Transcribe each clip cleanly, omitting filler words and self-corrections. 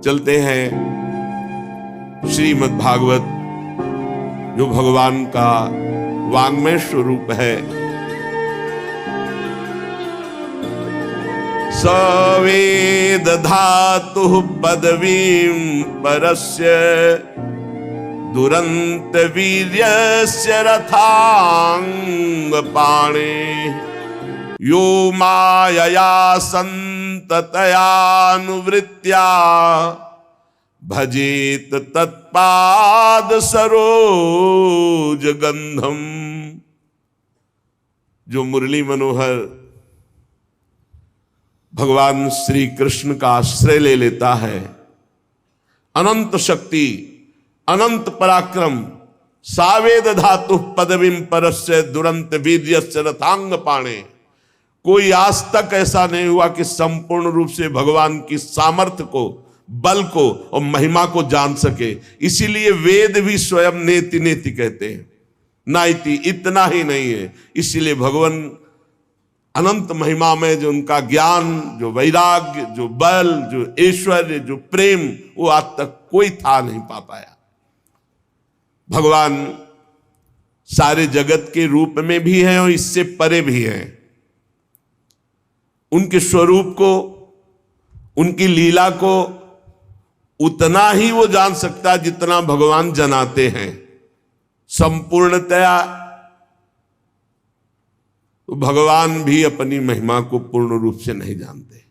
चलते हैं श्रीमद् भागवत, जो भगवान का वाङ्मय स्वरूप है। सवेद धातु पदवीं परस्य दुरंत वीर्यस्य रथांग पाणे यो मायया संततयानुवृत्त्या भजेत तत्पाद सरोज गंधम। जो मुरली मनोहर भगवान श्री कृष्ण का आश्रय ले लेता है, अनंत शक्ति अनंत पराक्रम, सावेद धातु पदवीं परस्य दुरंत वीर्यस्य रथांग पाणे। कोई आज तक ऐसा नहीं हुआ कि संपूर्ण रूप से भगवान की सामर्थ्य को, बल को और महिमा को जान सके। इसीलिए वेद भी स्वयं नेति नेति कहते हैं, नाइति, इतना ही नहीं है। इसीलिए भगवान अनंत महिमा में जो उनका ज्ञान, जो वैराग्य, जो बल, जो ऐश्वर्य, जो प्रेम, वो आज तक कोई था नहीं पा पाया। भगवान सारे जगत के रूप में भी हैं और इससे परे भी हैं। उनके स्वरूप को, उनकी लीला को उतना ही वो जान सकता है जितना भगवान जनाते हैं। संपूर्णतया तो भगवान भी अपनी महिमा को पूर्ण रूप से नहीं जानते।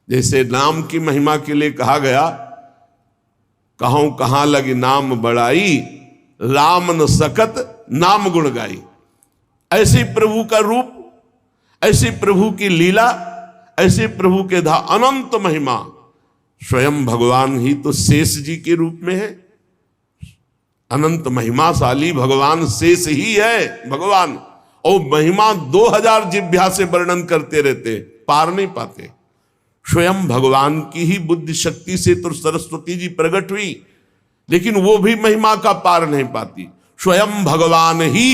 जैसे नाम की महिमा के लिए कहा गया, कहूं कहां लगी नाम बड़ाई, राम न सकत नाम गुण गाई। ऐसे प्रभु का रूप, ऐसे प्रभु की लीला, ऐसे प्रभु के अनंत महिमा। स्वयं भगवान ही तो शेष जी के रूप में है। अनंत महिमाशाली भगवान शेष ही है भगवान, और महिमा 2000 जिह्वा से वर्णन करते रहते, पार नहीं पाते। स्वयं भगवान की ही बुद्धि शक्ति से तो सरस्वती जी प्रकट हुई, लेकिन वो भी महिमा का पार नहीं पाती। स्वयं भगवान ही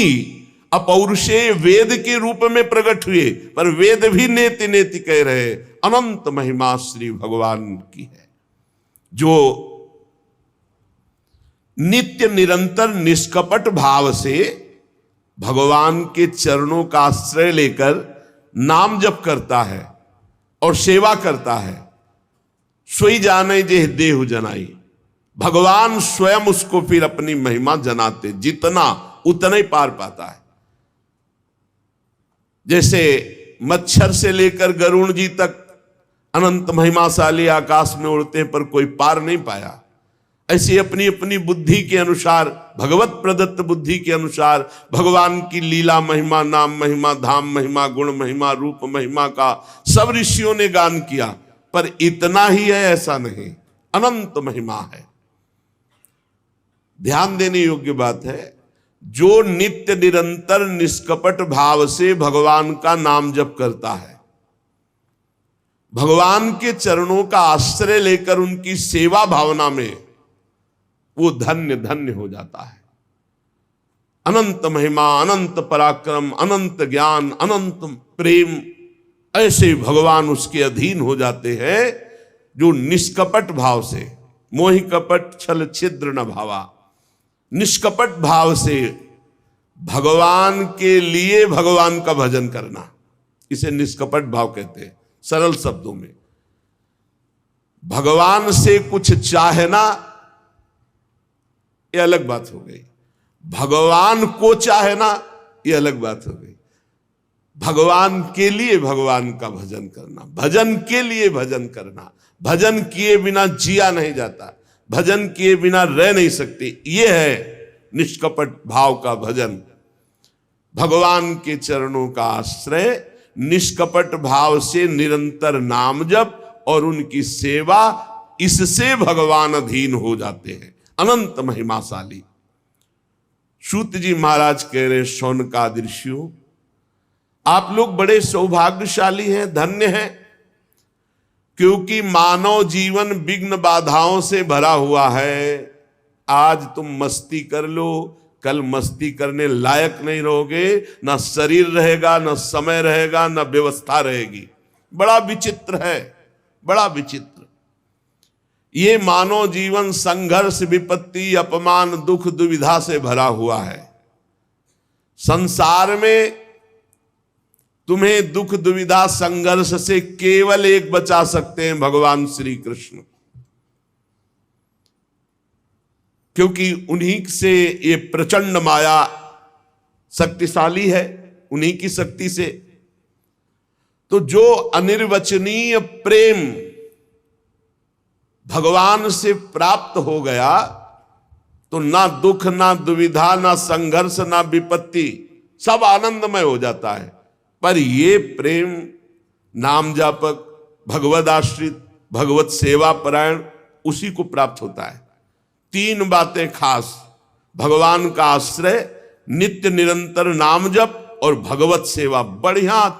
अपौरुषेय वेद के रूप में प्रकट हुए, पर वेद भी नेति नेति कह रहे, अनंत महिमा श्री भगवान की है। जो नित्य निरंतर निष्कपट भाव से भगवान के चरणों का आश्रय लेकर नाम जप करता है और सेवा करता है, सोई जाने जे देहु जनाई। भगवान स्वयं उसको फिर अपनी महिमा जनाते, जितना उतना ही पार पाता है। जैसे मच्छर से लेकर गरुड़ जी तक अनंत महिमाशाली आकाश में उड़ते हैं, पर कोई पार नहीं पाया। ऐसी अपनी अपनी बुद्धि के अनुसार, भगवत प्रदत्त बुद्धि के अनुसार भगवान की लीला महिमा, नाम महिमा, धाम महिमा, गुण महिमा, रूप महिमा का सब ऋषियों ने गान किया, पर इतना ही है ऐसा नहीं, अनंत महिमा है। ध्यान देने योग्य बात है, जो नित्य निरंतर निष्कपट भाव से भगवान का नाम जप करता है, भगवान के चरणों का आश्रय लेकर उनकी सेवा भावना में, वो धन्य धन्य हो जाता है। अनंत महिमा, अनंत पराक्रम, अनंत ज्ञान, अनंत प्रेम, ऐसे भगवान उसके अधीन हो जाते हैं जो निष्कपट भाव से, मोहि कपट छल छिद्र न भावा, निष्कपट भाव से भगवान के लिए भगवान का भजन करना, इसे निष्कपट भाव कहते हैं। सरल शब्दों में, भगवान से कुछ चाहना ये अलग बात हो गई, भगवान को चाहना ये अलग बात हो गई। भगवान के लिए भगवान का भजन करना, भजन के लिए भजन करना, भजन किए बिना जिया नहीं जाता, भजन किए बिना रह नहीं सकते, ये है निष्कपट भाव का भजन। भगवान के चरणों का आश्रय, निष्कपट भाव से निरंतर नाम जप और उनकी सेवा, इससे भगवान अधीन हो जाते हैं, अनंत महिमाशाली। सूत जी महाराज कह रहे, शौनकादि ऋषियों, आप लोग बड़े सौभाग्यशाली हैं, धन्य हैं, क्योंकि मानव जीवन विघ्न बाधाओं से भरा हुआ है। आज तुम मस्ती कर लो, कल मस्ती करने लायक नहीं रहोगे, ना शरीर रहेगा, ना समय रहेगा, ना व्यवस्था रहेगी। बड़ा विचित्र है, बड़ा विचित्र। ये मानव जीवन संघर्ष, विपत्ति, अपमान, दुख, दुविधा से भरा हुआ है। संसार में तुम्हें दुख, दुविधा, संघर्ष से केवल एक बचा सकते हैं, भगवान श्री कृष्ण, क्योंकि उन्हीं से ये प्रचंड माया शक्तिशाली है, उन्हीं की शक्ति से। तो जो अनिर्वचनीय प्रेम भगवान से प्राप्त हो गया, तो ना दुख, ना दुविधा, ना संघर्ष, ना विपत्ति, सब आनंदमय हो जाता है। पर ये प्रेम नाम जापक, भगवद आश्रित, भगवत सेवा परायण, उसी को प्राप्त होता है। 3 बातें खास: भगवान का आश्रय, नित्य निरंतर नाम जप और भगवत सेवा। बढ़िया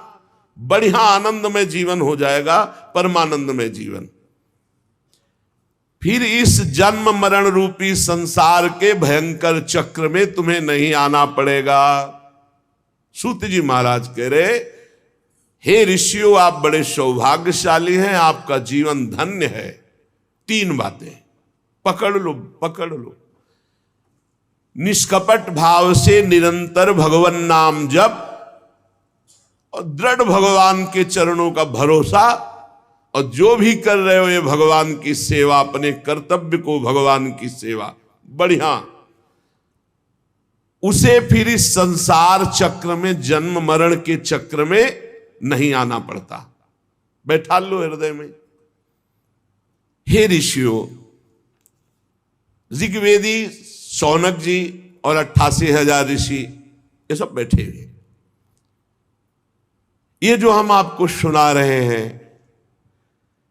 बढ़िया आनंदमय जीवन हो जाएगा, परमानंदमय जीवन। फिर इस जन्म मरण रूपी संसार के भयंकर चक्र में तुम्हें नहीं आना पड़ेगा। सूत जी महाराज कह रहे, हे ऋषियों, आप बड़े सौभाग्यशाली हैं, आपका जीवन धन्य है। 3 बातें पकड़ लो, पकड़ लो। निष्कपट भाव से निरंतर भगवान नाम जप और दृढ़ भगवान के चरणों का भरोसा, और जो भी कर रहे हो ये भगवान की सेवा, अपने कर्तव्य को भगवान की सेवा, बढ़िया। उसे फिर इस संसार चक्र में, जन्म मरण के चक्र में नहीं आना पड़ता। बैठा लो हृदय में। हे ऋषियों, ऋग्वेदी शौनक जी और 88,000 ऋषि ये सब बैठे हुए। ये जो हम आपको सुना रहे हैं,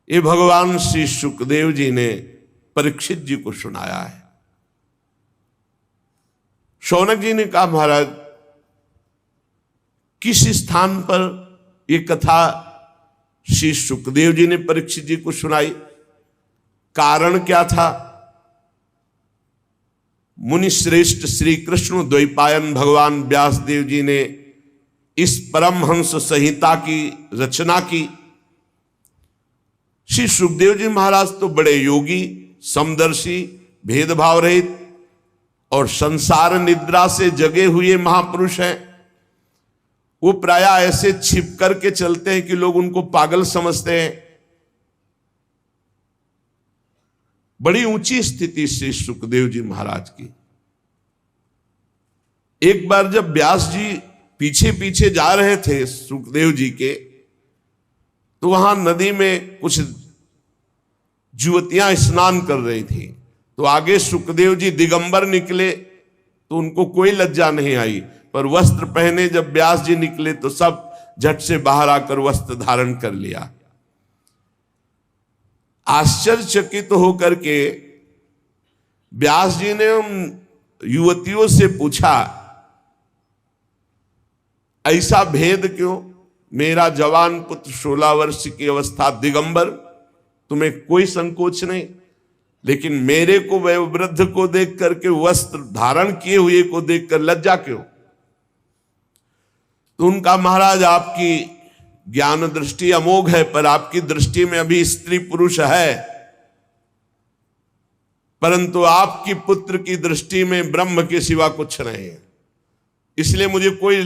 ये भगवान श्री सुखदेव जी ने परीक्षित जी को सुनाया है। शौनक जी ने कहा, महाराज किस स्थान पर ये कथा श्री सुखदेव जी ने परीक्षित जी को सुनाई, कारण क्या था? मुनि श्रेष्ठ श्री कृष्ण द्वैपायन भगवान व्यासदेव जी ने इस परमहंस संहिता की रचना की। श्री सुखदेव जी महाराज तो बड़े योगी, समदर्शी, भेदभाव रहित और संसार निद्रा से जगे हुए महापुरुष हैं। वो प्राय ऐसे छिप करके चलते हैं कि लोग उनको पागल समझते हैं। बड़ी ऊंची स्थिति श्री सुखदेव जी महाराज की। एक बार जब व्यास जी पीछे पीछे जा रहे थे सुखदेव जी के, तो वहां नदी में कुछ युवतियां स्नान कर रही थी। तो आगे सुखदेव जी दिगंबर निकले तो उनको कोई लज्जा नहीं आई, पर वस्त्र पहने जब व्यास जी निकले तो सब झट से बाहर आकर वस्त्र धारण कर लिया। आश्चर्यचकित होकर के व्यास जी ने उन युवतियों से पूछा, ऐसा भेद क्यों? मेरा जवान पुत्र 16 वर्ष की अवस्था दिगंबर, तुम्हें कोई संकोच नहीं, लेकिन मेरे को वयोवृद्ध को देख करके, वस्त्र धारण किए हुए को देखकर लज्जा क्यों? तो उनका, महाराज आपकी ज्ञान दृष्टि अमोघ है, पर आपकी दृष्टि में अभी स्त्री पुरुष है, परंतु आपकी पुत्र की दृष्टि में ब्रह्म के सिवा कुछ नहीं है। इसलिए मुझे कोई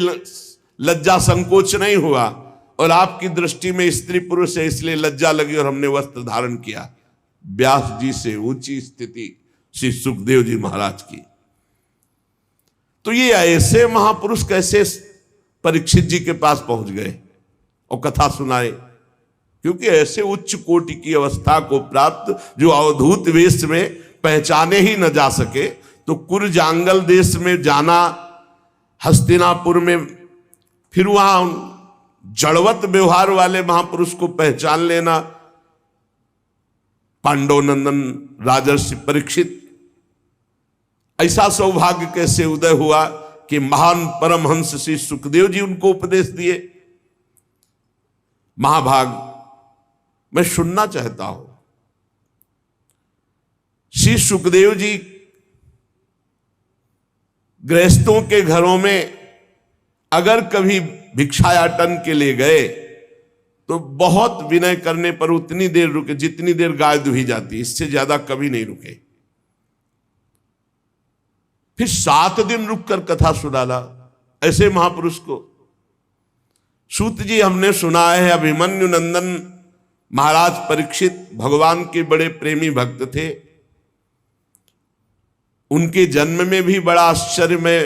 लज्जा संकोच नहीं हुआ, और आपकी दृष्टि में स्त्री पुरुष है इसलिए लज्जा लगी और हमने वस्त्र धारण किया। व्यास जी से ऊंची स्थिति श्री सुखदेव जी महाराज की। तो ये ऐसे महापुरुष कैसे परीक्षित जी के पास पहुंच गए और कथा सुनाए? क्योंकि ऐसे उच्च कोटि की अवस्था को प्राप्त, जो अवधूत वेश में पहचाने ही न जा सके, तो कुरजांगल देश में जाना, हस्तिनापुर में, फिर वहां जड़वत व्यवहार वाले महापुरुष को पहचान लेना, पांडव नंदन राजर्षि परीक्षित, ऐसा सौभाग्य कैसे उदय हुआ कि महान परमहंस श्री सुखदेव जी उनको उपदेश दिए। महाभाग मैं सुनना चाहता हूं। श्री सुखदेव जी गृहस्थों के घरों में अगर कभी भिक्षायाटन के लिए गए तो बहुत विनय करने पर उतनी देर रुके जितनी देर गाय दुही जाती, इससे ज्यादा कभी नहीं रुके। फिर 7 दिन रुककर कथा सुनाला ऐसे महापुरुष को। सूत जी हमने सुना है अभिमन्यु नंदन महाराज परीक्षित भगवान के बड़े प्रेमी भक्त थे। उनके जन्म में भी बड़ा आश्चर्यमय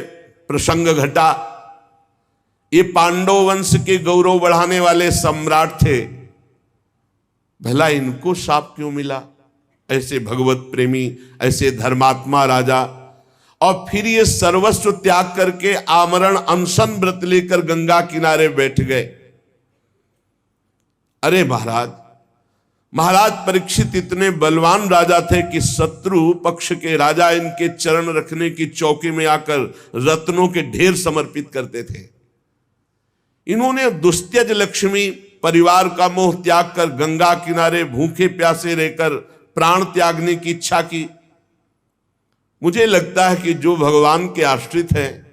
प्रसंग घटा। ये पांडव वंश के गौरव बढ़ाने वाले सम्राट थे, भला इनको शाप क्यों मिला? ऐसे भगवत प्रेमी, ऐसे धर्मात्मा राजा। और फिर ये सर्वस्व त्याग करके आमरण अनशन व्रत लेकर गंगा किनारे बैठ गए। अरे महाराज परीक्षित इतने बलवान राजा थे कि शत्रु पक्ष के राजा इनके चरण रखने की चौकी में आकर रत्नों के ढेर समर्पित करते थे। इन्होंने दुस्त्यज लक्ष्मी परिवार का मोह त्याग कर गंगा किनारे भूखे प्यासे रहकर प्राण त्यागने की इच्छा की। मुझे लगता है कि जो भगवान के आश्रित हैं,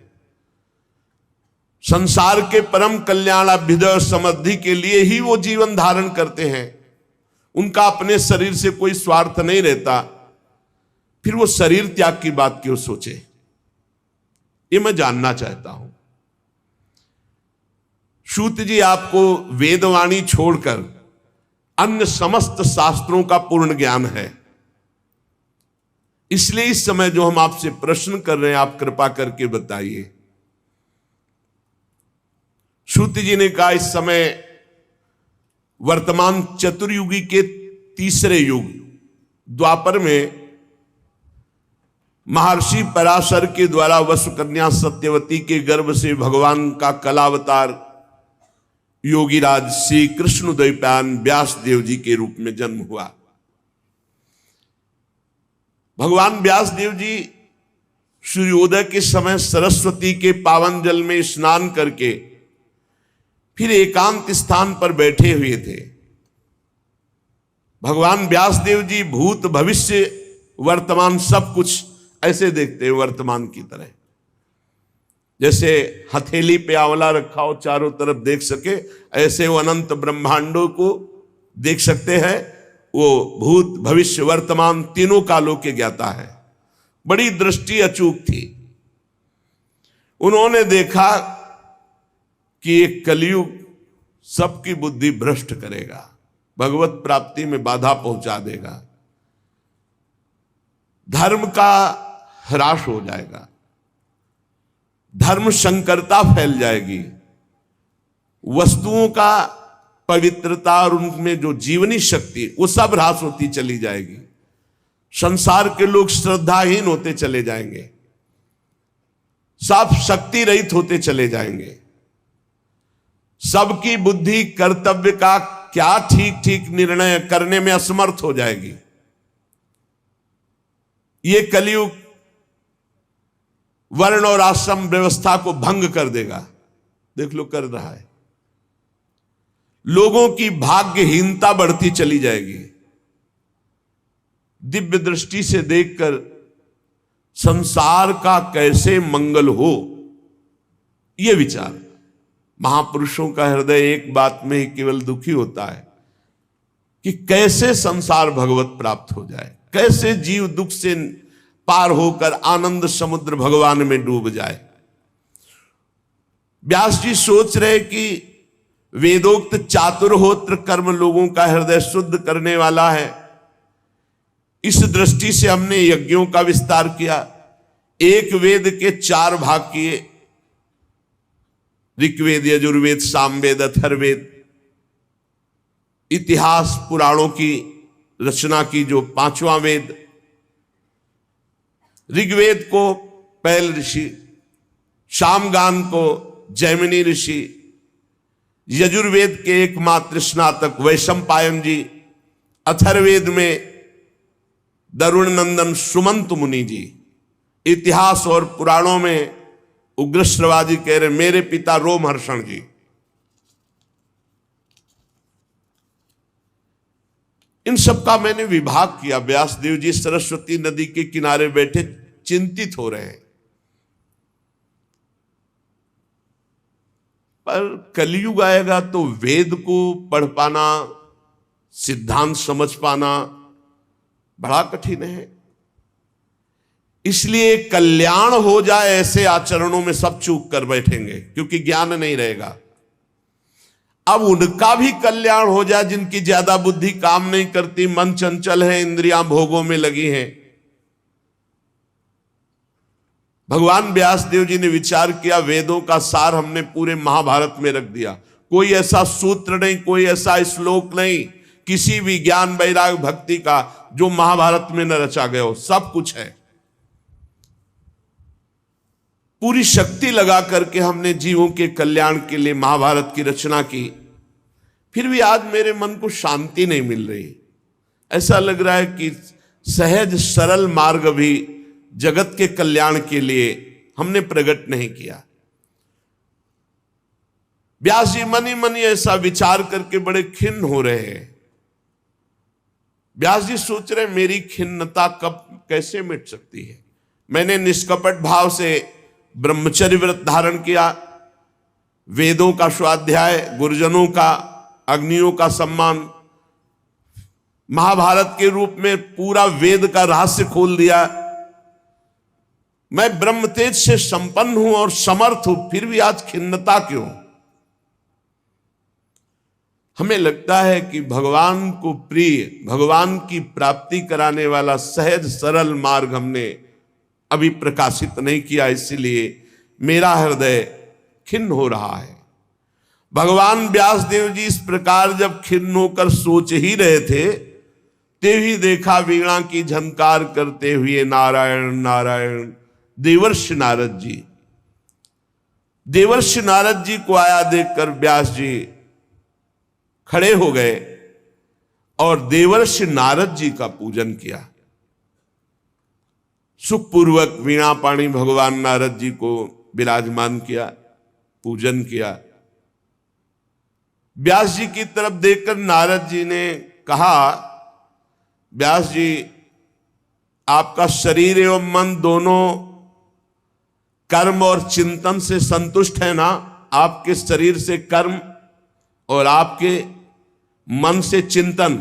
संसार के परम कल्याण अभ्युदय समृद्धि के लिए ही वो जीवन धारण करते हैं। उनका अपने शरीर से कोई स्वार्थ नहीं रहता, फिर वो शरीर त्याग की बात क्यों सोचे? ये मैं जानना चाहता हूं। सूत जी आपको वेदवाणी छोड़कर अन्य समस्त शास्त्रों का पूर्ण ज्ञान है, इसलिए इस समय जो हम आपसे प्रश्न कर रहे हैं आप कृपा करके बताइए। सूत जी ने कहा इस समय वर्तमान चतुर्युगी के तीसरे युग द्वापर में महर्षि पराशर के द्वारा वसुकन्या सत्यवती के गर्भ से भगवान का कलावतार योगीराज श्री कृष्णद्वैपायन व्यास देव जी के रूप में जन्म हुआ। भगवान व्यास देव जी सूर्योदय के समय सरस्वती के पावन जल में स्नान करके फिर एकांत स्थान पर बैठे हुए थे। भगवान व्यास देव जी भूत भविष्य वर्तमान सब कुछ ऐसे देखते हैं वर्तमान की तरह, जैसे हथेली पे आंवला रखा हो चारों तरफ देख सके, ऐसे वो अनंत ब्रह्मांडों को देख सकते हैं। वो भूत भविष्य वर्तमान तीनों कालों के ज्ञाता है। बड़ी दृष्टि अचूक थी। उन्होंने देखा कि एक कलयुग सबकी बुद्धि भ्रष्ट करेगा, भगवत प्राप्ति में बाधा पहुंचा देगा, धर्म का ह्रास हो जाएगा, धर्म संकरता फैल जाएगी, वस्तुओं का पवित्रता और उनमें जो जीवनी शक्ति वो सब ह्रास होती चली जाएगी, संसार के लोग श्रद्धाहीन होते चले जाएंगे, सब शक्ति रहित होते चले जाएंगे, सबकी बुद्धि कर्तव्य का क्या ठीक ठीक निर्णय करने में असमर्थ हो जाएगी। ये कलयुग वर्ण और आश्रम व्यवस्था को भंग कर देगा। देख लो कर रहा है। लोगों की भाग्यहीनता बढ़ती चली जाएगी। दिव्य दृष्टि से देखकर संसार का कैसे मंगल हो, यह विचार। महापुरुषों का हृदय एक बात में ही केवल दुखी होता है कि कैसे संसार भगवत प्राप्त हो जाए, कैसे जीव दुख से पार होकर आनंद समुद्र भगवान में डूब जाए। व्यास जी सोच रहे कि वेदोक्त चातुर्होत्र कर्म लोगों का हृदय शुद्ध करने वाला है। इस दृष्टि से हमने यज्ञों का विस्तार किया। एक वेद के 4 भाग किए, ऋग्वेद, यजुर्वेद, सामवेद, अथर्ववेद। इतिहास पुराणों की रचना की जो 5वां वेद। ऋग्वेद को पैल ऋषि, सामगान को जैमिनी ऋषि, यजुर्वेद के एकमात्र स्नातक वैशंपायन जी, अथर्ववेद में दरुण नंदन सुमंत मुनि जी। इतिहास और पुराणों में उग्रश्रवादी कह रहे मेरे पिता रोमहर्षण जी। इन सब का मैंने विभाग किया। व्यासदेव जी सरस्वती नदी के किनारे बैठे चिंतित हो रहे हैं। पर कलयुग आएगा तो वेद को पढ़ पाना, सिद्धांत समझ पाना बड़ा कठिन है। इसलिए कल्याण हो जाए ऐसे आचरणों में सब चूक कर बैठेंगे, क्योंकि ज्ञान नहीं रहेगा। अब उनका भी कल्याण हो जाए जिनकी ज्यादा बुद्धि काम नहीं करती, मन चंचल है, इंद्रियां भोगों में लगी हैं। भगवान व्यासदेव जी ने विचार किया, वेदों का सार हमने पूरे महाभारत में रख दिया। कोई ऐसा सूत्र नहीं, कोई ऐसा श्लोक नहीं, किसी भी ज्ञान वैराग्य भक्ति का जो महाभारत में न रचा गया हो, सब कुछ है। पूरी शक्ति लगा करके हमने जीवों के कल्याण के लिए महाभारत की रचना की। फिर भी आज मेरे मन को शांति नहीं मिल रही। ऐसा लग रहा है कि सहज सरल मार्ग भी जगत के कल्याण के लिए हमने प्रकट नहीं किया। व्यास जी मनी मनी ऐसा विचार करके बड़े खिन्न हो रहे हैं। व्यास जी सोच रहे मेरी खिन्नता कब कैसे मिट सकती है। मैंने निष्कपट भाव से ब्रह्मचर्य व्रत धारण किया, वेदों का स्वाध्याय, गुरुजनों का, अग्नियों का सम्मान, महाभारत के रूप में पूरा वेद का रहस्य खोल दिया। मैं ब्रह्म तेज से संपन्न हूं और समर्थ हूं, फिर भी आज खिन्नता क्यों? हमें लगता है कि भगवान को प्रिय, भगवान की प्राप्ति कराने वाला सहज सरल मार्ग हमने अभी प्रकाशित नहीं किया, इसलिए मेरा हृदय खिन्न हो रहा है। भगवान व्यासदेव जी इस प्रकार जब खिन्न होकर सोच ही रहे थे, तभी देखा वीणा की झनकार करते हुए नारायण नारायण देवर्षि नारद जी। देवर्षि नारद जी को आया देखकर व्यास जी खड़े हो गए और देवर्षि नारद जी का पूजन किया। सुखपूर्वक वीणा पाणी भगवान नारद जी को विराजमान किया, पूजन किया। व्यास जी की तरफ देखकर नारद जी ने कहा, व्यास जी आपका शरीर एवं मन दोनों कर्म और चिंतन से संतुष्ट है ना? आपके शरीर से कर्म और आपके मन से चिंतन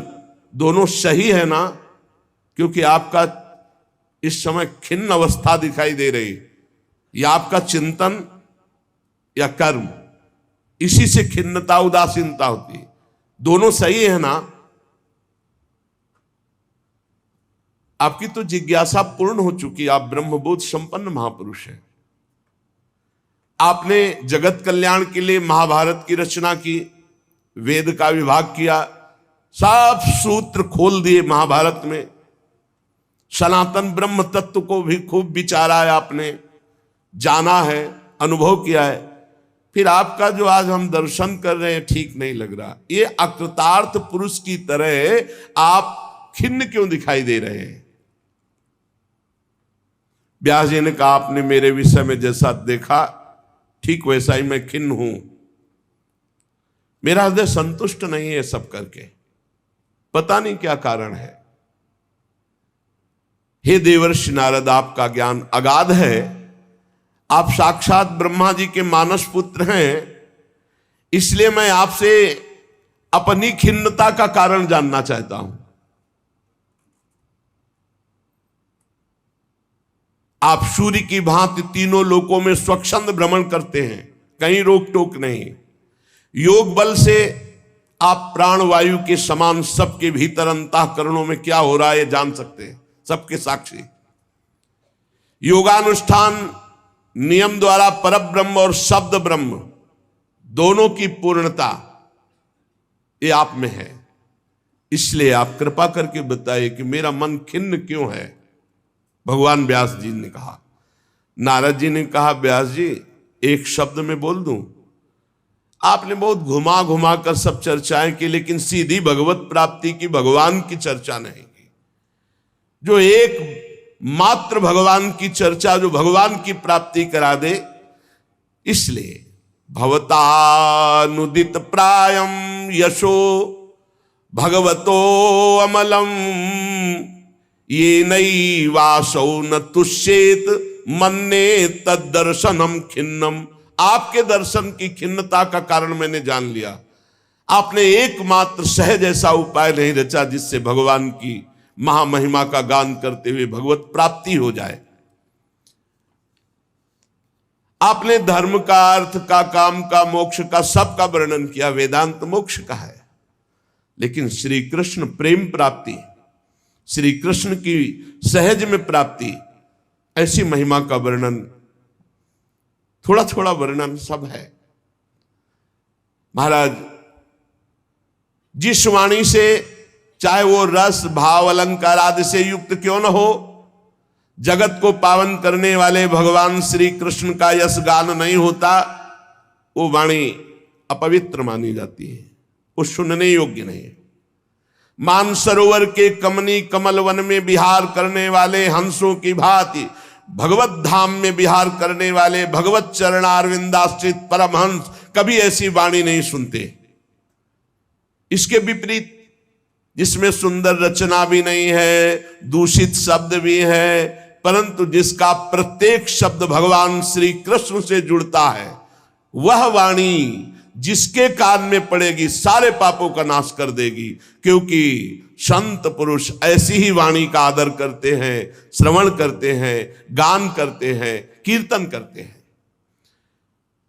दोनों सही है ना? क्योंकि आपका इस समय खिन्न अवस्था दिखाई दे रही, या आपका चिंतन या कर्म, इसी से खिन्नता उदासीनता होती है। दोनों सही है ना? आपकी तो जिज्ञासा पूर्ण हो चुकी, आप ब्रह्मबोध संपन्न महापुरुष हैं। आपने जगत कल्याण के लिए महाभारत की रचना की, वेद का विभाग किया, सब सूत्र खोल दिए महाभारत में। सनातन ब्रह्म तत्व को भी खूब विचारा है आपने, जाना है, अनुभव किया है। फिर आपका जो आज हम दर्शन कर रहे हैं ठीक नहीं लग रहा। ये अकृतार्थ पुरुष की तरह आप खिन्न क्यों दिखाई दे रहे हैं? व्यास जी ने कहा, आपने मेरे विषय में जैसा देखा ठीक वैसा ही मैं खिन्न हूं। मेरा हृदय संतुष्ट नहीं है सब करके, पता नहीं क्या कारण है। हे देवर्षि नारद, आपका ज्ञान अगाध है, आप साक्षात ब्रह्मा जी के मानस पुत्र हैं, इसलिए मैं आपसे अपनी खिन्नता का कारण जानना चाहता हूं। आप सूर्य की भांति तीनों लोकों में स्वच्छंद भ्रमण करते हैं, कहीं रोक टोक नहीं। योग बल से आप प्राणवायु के समान सबके भीतर अंतःकरणों में क्या हो रहा है जान सकते हैं, सबके साक्षी। योगानुष्ठान नियम द्वारा परब्रह्म और शब्द ब्रह्म दोनों की पूर्णता ये आप में है। इसलिए आप कृपा करके बताइए कि मेरा मन खिन्न क्यों है? भगवान व्यास जी ने कहा। नारद जी ने कहा, व्यास जी एक शब्द में बोल दूं? आपने बहुत घुमा घुमा कर सब चर्चाएं की, लेकिन सीधी भगवत प्राप्ति की, भगवान की चर्चा नहीं की। जो एक मात्र भगवान की चर्चा, जो भगवान की प्राप्ति करा दे। इसलिए भवतानुदित प्रायम यशो भगवतो अमलम ये नई वासौ न तुष्येत मन्ने तदर्शनम खिन्नम आपके दर्शन की खिन्नता का कारण मैंने जान लिया। आपने एकमात्र सहज ऐसा उपाय नहीं रचा जिससे भगवान की महामहिमा का गान करते हुए भगवत प्राप्ति हो जाए। आपने धर्म का, अर्थ का, काम का, मोक्ष का, सबका वर्णन किया। वेदांत मोक्ष का है, लेकिन श्री कृष्ण प्रेम प्राप्ति, श्री कृष्ण की सहज में प्राप्ति, ऐसी महिमा का वर्णन, थोड़ा थोड़ा वर्णन सब है। महाराज, जिस वाणी से, चाहे वो रस, भाव, अलंकार आदि से युक्त क्यों न हो, जगत को पावन करने वाले भगवान श्री कृष्ण का यश गान नहीं होता, वो वाणी अपवित्र मानी जाती है, वो सुनने योग्य नहीं है। मानसरोवर के कमनी कमल वन में विहार करने वाले हंसों की भांति भगवत धाम में विहार करने वाले भगवत चरणारविंदाश्रित परमहंस कभी ऐसी वाणी नहीं सुनते। इसके विपरीत, जिसमें सुंदर रचना भी नहीं है, दूषित शब्द भी है, परंतु जिसका प्रत्येक शब्द भगवान श्री कृष्ण से जुड़ता है, वह वाणी जिसके कान में पड़ेगी सारे पापों का नाश कर देगी। क्योंकि संत पुरुष ऐसी ही वाणी का आदर करते हैं, श्रवण करते हैं, गान करते हैं, कीर्तन करते हैं।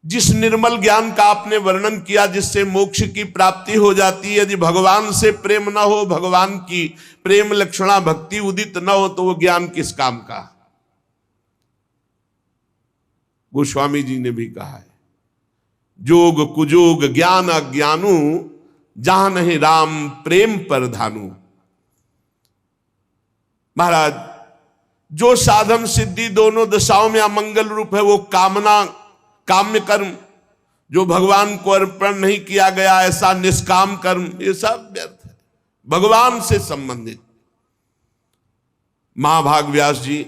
जिस निर्मल ज्ञान का आपने वर्णन किया, जिससे मोक्ष की प्राप्ति हो जाती है, यदि भगवान से प्रेम ना हो, भगवान की प्रेम लक्षणा भक्ति उदित ना हो, तो वो ज्ञान किस काम का। गोस्वामी जी ने भी कहा है, जोग कुजोग ज्ञान अज्ञानू, जहां नहीं राम प्रेम पर धानु। महाराज, जो साधन सिद्धि दोनों दशाओं में अमंगल रूप है, वो कामना, काम्य कर्म, जो भगवान को अर्पण नहीं किया गया, ऐसा निष्काम कर्म, ये सब व्यर्थ है, भगवान से संबंधित। महाभाग व्यास जी,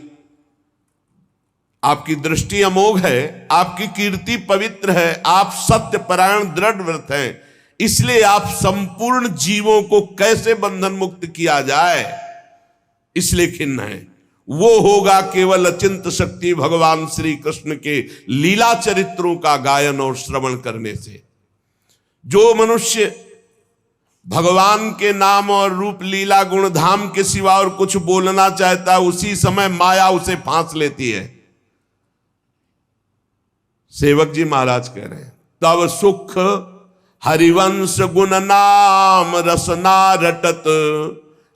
आपकी दृष्टि अमोघ है, आपकी कीर्ति पवित्र है, आप सत्य परायण दृढ़ व्रत हैं, इसलिए आप संपूर्ण जीवों को कैसे बंधन मुक्त किया जाए, इसलिए खिन्न है। वो होगा केवल अचिंत शक्ति भगवान श्री कृष्ण के लीला चरित्रों का गायन और श्रवण करने से। जो मनुष्य भगवान के नाम और रूप, लीला, गुण, धाम के सिवा और कुछ बोलना चाहता है, उसी समय माया उसे फांस लेती है। सेवक जी महाराज कह रहे हैं, तब सुख हरिवंश गुण नाम रसना रटत,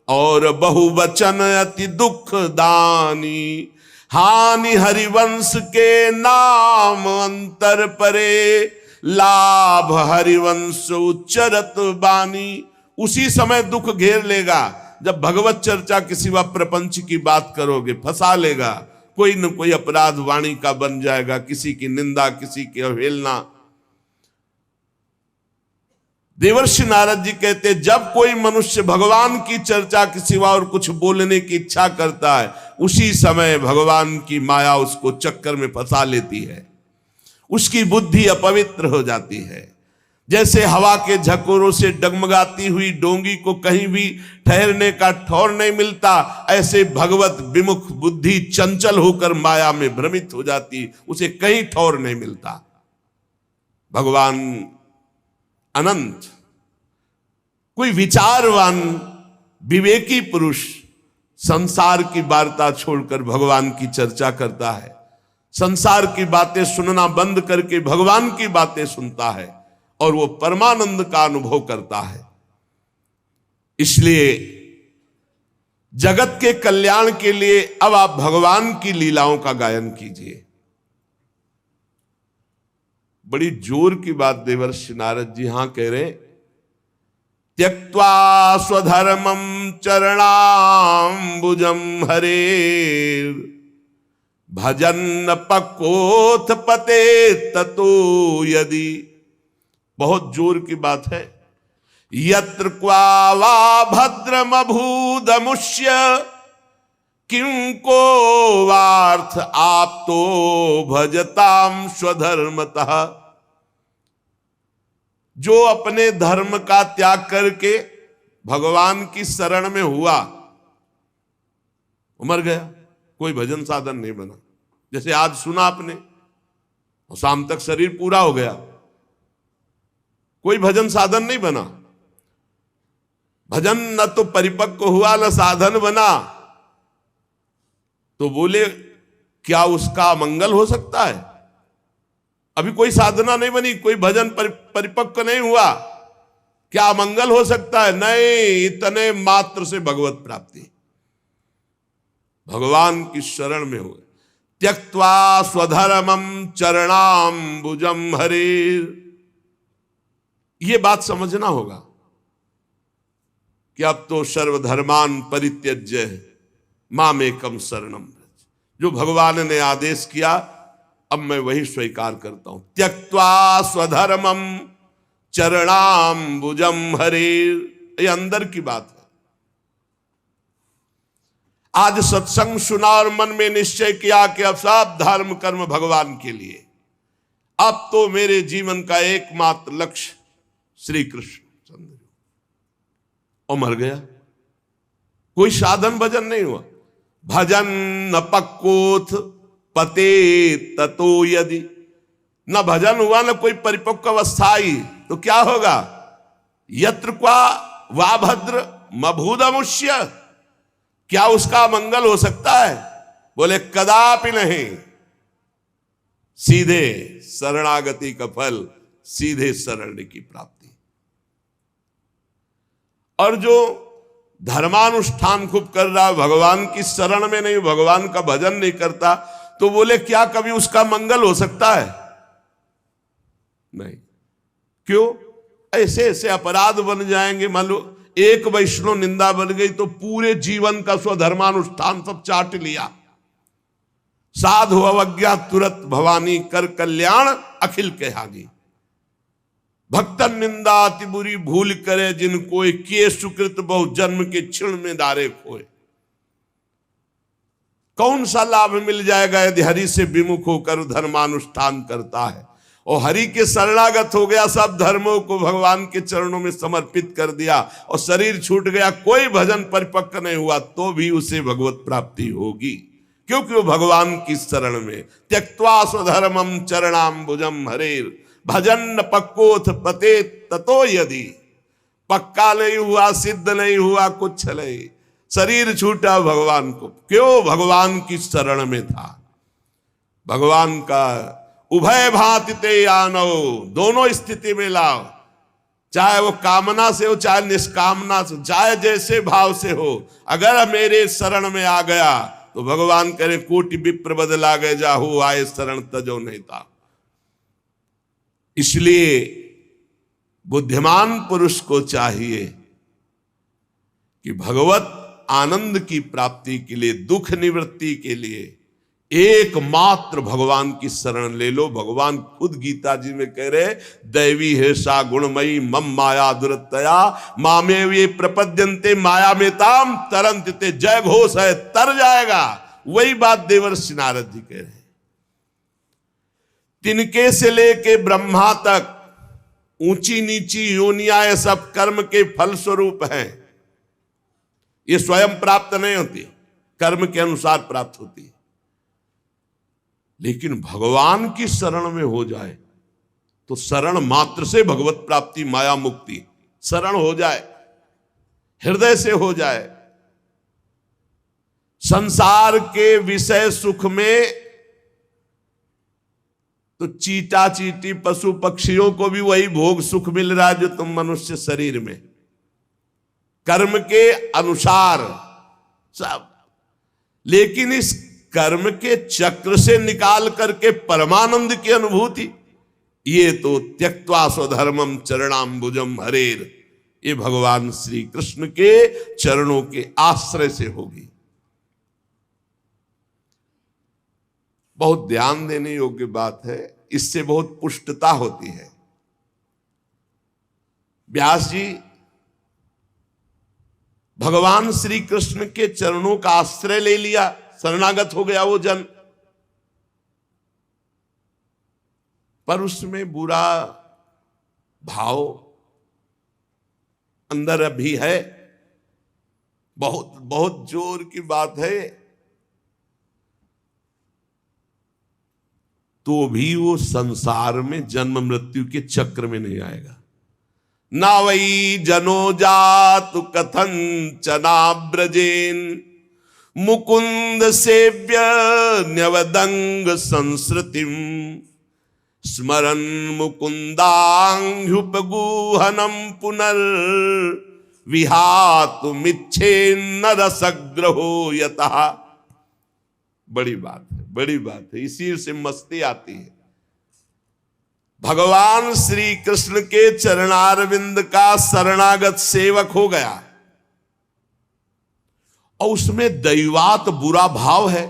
और बहुवचन अति दुख दानी। हानि हरिवंश के नाम अंतर परे, लाभ हरिवंश उच्चरत बानी। उसी समय दुख घेर लेगा जब भगवत चर्चा के सिवा प्रपंच की बात करोगे, फंसा लेगा। कोई न कोई अपराध वाणी का बन जाएगा, किसी की निंदा, किसी की अवहेलना। देवर्षि नारद जी कहते, जब कोई मनुष्य भगवान की चर्चा के सिवा और कुछ बोलने की इच्छा करता है, उसी समय भगवान की माया उसको चक्कर में फंसा लेती है, उसकी बुद्धि अपवित्र हो जाती है। जैसे हवा के झकोरों से डगमगाती हुई डोंगी को कहीं भी ठहरने का ठौर नहीं मिलता, ऐसे भगवत विमुख बुद्धि चंचल होकर माया में भ्रमित हो जाती, उसे कहीं ठौर नहीं मिलता। भगवान अनंत, कोई विचारवान विवेकी पुरुष संसार की वार्ता छोड़कर भगवान की चर्चा करता है, संसार की बातें सुनना बंद करके भगवान की बातें सुनता है, और वो परमानंद का अनुभव करता है। इसलिए जगत के कल्याण के लिए अब आप भगवान की लीलाओं का गायन कीजिए। बड़ी जोर की बात देवर्षि नारद जी यहां कह रहे, त्यक्त्वा स्वधर्मम चरणाम्बुजम हरेर, भजन पक्कोथ पते ततो यदि। बहुत जोर की बात है। यत्र क्वा वा भद्रम अभूदमुष्य, किं को वार्थ आप तो भजताम स्वधर्मतः। जो अपने धर्म का त्याग करके भगवान की शरण में हुआ, मर गया, कोई भजन साधन नहीं बना। जैसे आज सुना आपने, और शाम तक शरीर पूरा हो गया, कोई भजन साधन नहीं बना। भजन न तो परिपक्व हुआ न साधन बना, तो बोले क्या उसका मंगल हो सकता है? अभी कोई साधना नहीं बनी, कोई भजन परिपक्व नहीं हुआ, क्या मंगल हो सकता है? नहीं, इतने मात्र से भगवत प्राप्ति, भगवान की शरण में हो। त्यक्त्वा स्वधर्मम चरणाम्बुजम हरेर, ये बात समझना होगा कि अब तो सर्वधर्मान परित्यज्य मामेकम शरणम व्रज। जो भगवान ने आदेश किया अब मैं वही स्वीकार करता हूं। त्यक्त्वा स्वधर्मम चरणाम्बुजम हरेर, ये अंदर की बात है। आज सत्संग सुना और मन में निश्चय किया कि अब सब धर्म कर्म भगवान के लिए, अब तो मेरे जीवन का एकमात्र लक्ष्य श्री कृष्ण चंद्र, और मर गया। कोई साधन भजन नहीं हुआ। भजन न पक्कोथ पते ततो यदि, न भजन हुआ न कोई परिपक्व अवस्था आई, तो क्या होगा? यत्र क्वा वा भद्र मभूदमुष्य, क्या उसका मंगल हो सकता है? बोले कदापि नहीं। सीधे शरणागति का फल, सीधे शरण की प्राप्ति। और जो धर्मानुष्ठान खूब कर रहा है, भगवान की शरण में नहीं, भगवान का भजन नहीं करता, तो बोले क्या कभी उसका मंगल हो सकता है? नहीं। क्यों? ऐसे ऐसे अपराध बन जाएंगे। मान लो एक वैष्णव निंदा बन गई तो पूरे जीवन का स्वधर्मानुष्ठान सब चाट लिया। साधु अवज्ञा तुरंत भवानी, कर कल्याण अखिल के हानि। भक्तन निंदा अति बुरी भूल करे, जिनको किए सुकृत बहु जन्म के क्षण में दारे खोए। कौन सा लाभ मिल जाएगा यदि हरि से विमुख होकर धर्मानुष्ठान करता है और हरि के शरणागत हो गया, सब धर्मों को भगवान के चरणों में समर्पित कर दिया और शरीर छूट गया, कोई भजन परिपक्व नहीं हुआ, तो भी उसे भगवत प्राप्ति होगी, क्योंकि वो भगवान की शरण में। त्यक्त्वा स्वधर्मम चरणाम्बुजम हरेर, भजन न पक्कोथ पते ततो यदि, पक्का नहीं हुआ, सिद्ध नहीं हुआ, कुछ नहीं, शरीर छूटा भगवान को, क्यों? भगवान की शरण में था। भगवान का उभय भांति ते आनो, दोनों स्थिति में लाओ, चाहे वो कामना से हो चाहे निष्कामना से, चाहे जैसे भाव से हो, अगर मेरे शरण में आ गया तो भगवान करे कोटि विप्र बदला गए, जाहू आए शरण तजो नहीं था। इसलिए बुद्धिमान पुरुष को चाहिए कि भगवत आनंद की प्राप्ति के लिए, दुख निवृत्ति के लिए एकमात्र भगवान की शरण ले लो। भगवान खुद गीता जी में कह रहे, दैवी हेषा गुणमयी मम माया दुरतया मामे ये प्रपद्यन्ते माया में ताम तरंत ते, जय घोष है, तर जाएगा। वही बात देवर्षि नारद जी कह रहे हैं। तिनके से लेके ब्रह्मा तक ऊंची नीची योनियां, ये सब कर्म के फल स्वरूप हैं। ये स्वयं प्राप्त नहीं होती, कर्म के अनुसार प्राप्त होती है। लेकिन भगवान की शरण में हो जाए तो शरण मात्र से भगवत प्राप्ति, माया मुक्ति, शरण हो जाए, हृदय से हो जाए। संसार के विषय सुख में तो चीटा चीटी पशु पक्षियों को भी वही भोग सुख मिल रहा है जो तुम मनुष्य शरीर में, कर्म के अनुसार सब। लेकिन इस कर्म के चक्र से निकाल करके परमानंद की अनुभूति, ये तो त्यक्त्वा स्वधर्मम चरणाम्बुजम हरेर, ये भगवान श्री कृष्ण के चरणों के आश्रय से होगी। बहुत ध्यान देने योग्य बात है, इससे बहुत पुष्टता होती है। व्यास जी भगवान श्री कृष्ण के चरणों का आश्रय ले लिया, शरणागत हो गया वो जन, पर उसमें बुरा भाव अंदर अभी है। बहुत बहुत जोर की बात है। तो भी वो संसार में जन्म मृत्यु के चक्र में नहीं आएगा। ना वही जनो जातु कथन चनाब्रजेन मुकुंद सेव्य न्यवदंग संस्कृतिम स्मरन मुकुंदांघ्युपगूहनम पुनर् विहातुमिच्छेन्न रसग्रहो यतः। बड़ी बात है, बड़ी बात है, इसी से मस्ती आती है। भगवान श्री कृष्ण के चरणारविंद का शरणागत सेवक हो गया और उसमें दैवात बुरा भाव है,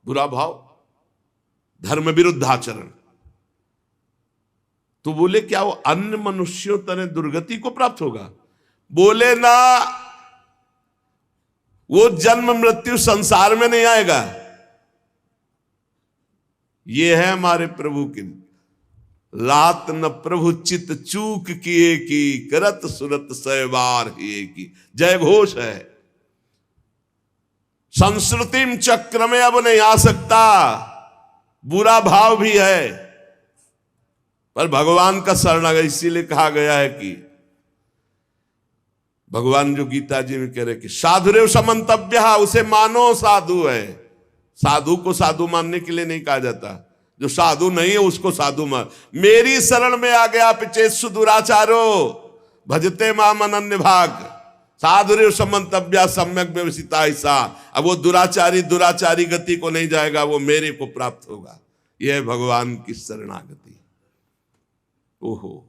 बुरा भाव, धर्म विरुद्ध आचरण। तो बोले क्या वो अन्य मनुष्यों तरह दुर्गति को प्राप्त होगा? बोले ना, वो जन्म मृत्यु संसार में नहीं आएगा। ये है हमारे प्रभु की लात न प्रभु चित चूक किए की करत सुरत सहवार ही की जय घोष है। संस्कृतिम चक्र में अब नहीं आ सकता, बुरा भाव भी है, पर भगवान का शरणागत। इसीलिए कहा गया है कि भगवान जो गीता जी में कह रहे कि साधुरेव समंतव्य, उसे मानो साधु है। साधु को साधु मानने के लिए नहीं कहा जाता, जो साधु नहीं है उसको साधु मान। मेरी शरण में आ गया पिचेत्सु दुराचारो भजते माम अनन्य भाग साधुरेव समंतव्य सम्यक व्यवसिता ऐसा। अब वो दुराचारी गति को नहीं जाएगा, वो मेरे को प्राप्त होगा। यह है भगवान की शरणागति। ओहो,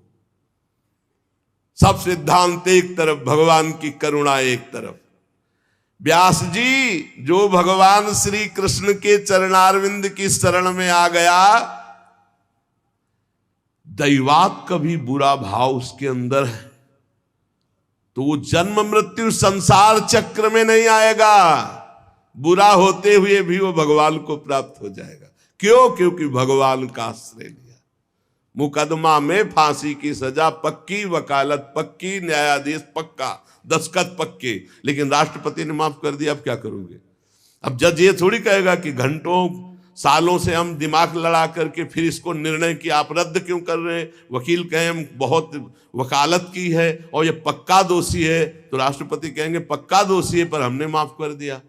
सब सिद्धांत एक तरफ, भगवान की करुणा एक तरफ। व्यास जी जो भगवान श्री कृष्ण के चरणारविंद की शरण में आ गया, दैवात का भी बुरा भाव उसके अंदर है, तो वो जन्म मृत्यु संसार चक्र में नहीं आएगा। बुरा होते हुए भी वो भगवान को प्राप्त हो जाएगा। क्यों? क्योंकि भगवान का आश्रय लिया। मुकदमा में फांसी की सजा पक्की, वकालत पक्की, न्यायाधीश पक्का, दस्तखत पक्के, लेकिन राष्ट्रपति ने माफ कर दिया। अब क्या करोगे? अब जज ये थोड़ी कहेगा कि घंटों सालों से हम दिमाग लड़ा करके फिर इसको निर्णय किया, आप रद्द क्यों कर रहे हैं? वकील कहें हम बहुत वकालत की है और ये पक्का दोषी है, तो राष्ट्रपति कहेंगे पक्का दोषी है पर हमने माफ कर दिया।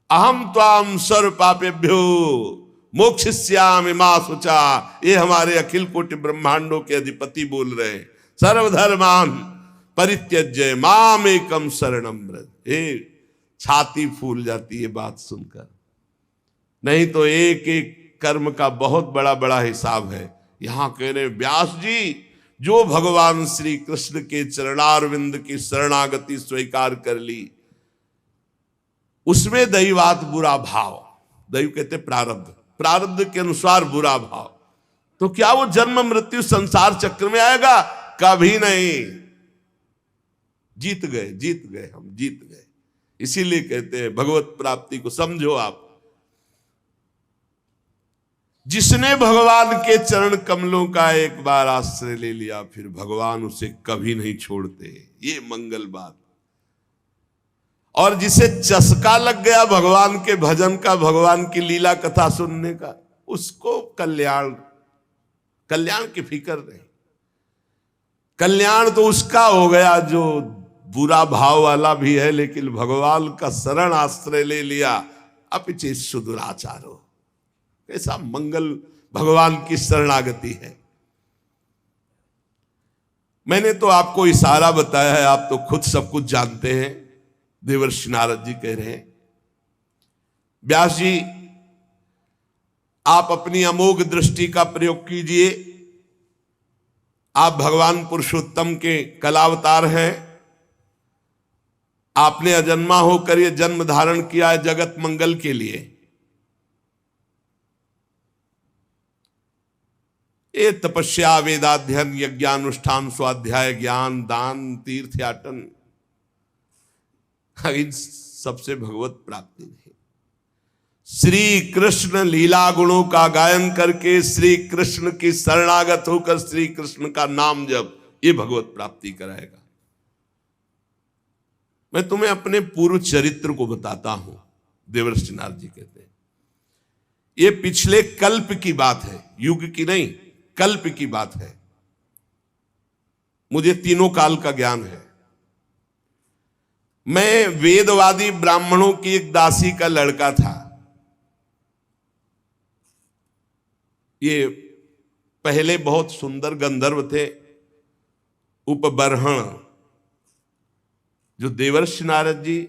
अहम त्वाम सर्व पापेभ्यो मोक्षयिष्यामि मा शुचा, ये हमारे अखिल कोटि ब्रह्मांडों के अधिपति बोल रहे हैं। सर्वधर्मान परित्यज्य मामेकम शरणम व्रज। छाती फूल जाती है बात सुनकर। नहीं तो एक एक कर्म का बहुत बड़ा बड़ा हिसाब है। यहां कह रहे व्यास जी जो भगवान श्री कृष्ण के चरणारविंद की शरणागति स्वीकार कर ली, उसमें दैवात बुरा भाव, दैव कहते प्रारब्ध, प्रारब्ध के अनुसार बुरा भाव, तो क्या वो जन्म मृत्यु संसार चक्र में आएगा? कभी नहीं। जीत गए, जीत गए, हम जीत गए। इसीलिए कहते हैं भगवत प्राप्ति को समझो आप। जिसने भगवान के चरण कमलों का एक बार आश्रय ले लिया, फिर भगवान उसे कभी नहीं छोड़ते। ये मंगल बात। और जिसे चस्का लग गया भगवान के भजन का, भगवान की लीला कथा सुनने का, उसको कल्याण की फिक्र नहीं। कल्याण तो उसका हो गया जो बुरा भाव वाला भी है, लेकिन भगवान का शरण आश्रय ले लिया। अपिचेत सुदुराचारो, कैसा मंगल भगवान की शरणागति है। मैंने तो आपको इशारा बताया है, आप तो खुद सब कुछ जानते हैं। देवर्षि नारद जी कह रहे हैं व्यास जी आप अपनी अमोघ दृष्टि का प्रयोग कीजिए। आप भगवान पुरुषोत्तम के कलावतार हैं। आपने अजन्मा होकर यह जन्म धारण किया है जगत मंगल के लिए। ये तपस्या, वेदाध्ययन, यज्ञानुष्ठान, स्वाध्याय, ज्ञान, दान, तीर्थयाटन, इन सबसे भगवत प्राप्ति नहीं। श्री कृष्ण लीला गुणों का गायन करके, श्री कृष्ण की शरणागत होकर श्री कृष्ण का नाम जप, ये भगवत प्राप्ति कराएगा। मैं तुम्हें अपने पूर्व चरित्र को बताता हूं। देवर्षि नारद जी कहते हैं ये पिछले कल्प की बात है, युग की नहीं, कल्प की बात है। मुझे तीनों काल का ज्ञान है। मैं वेदवादी ब्राह्मणों की एक दासी का लड़का था। ये पहले बहुत सुंदर गंधर्व थे, उपबर्हण, जो देवर्षि नारद जी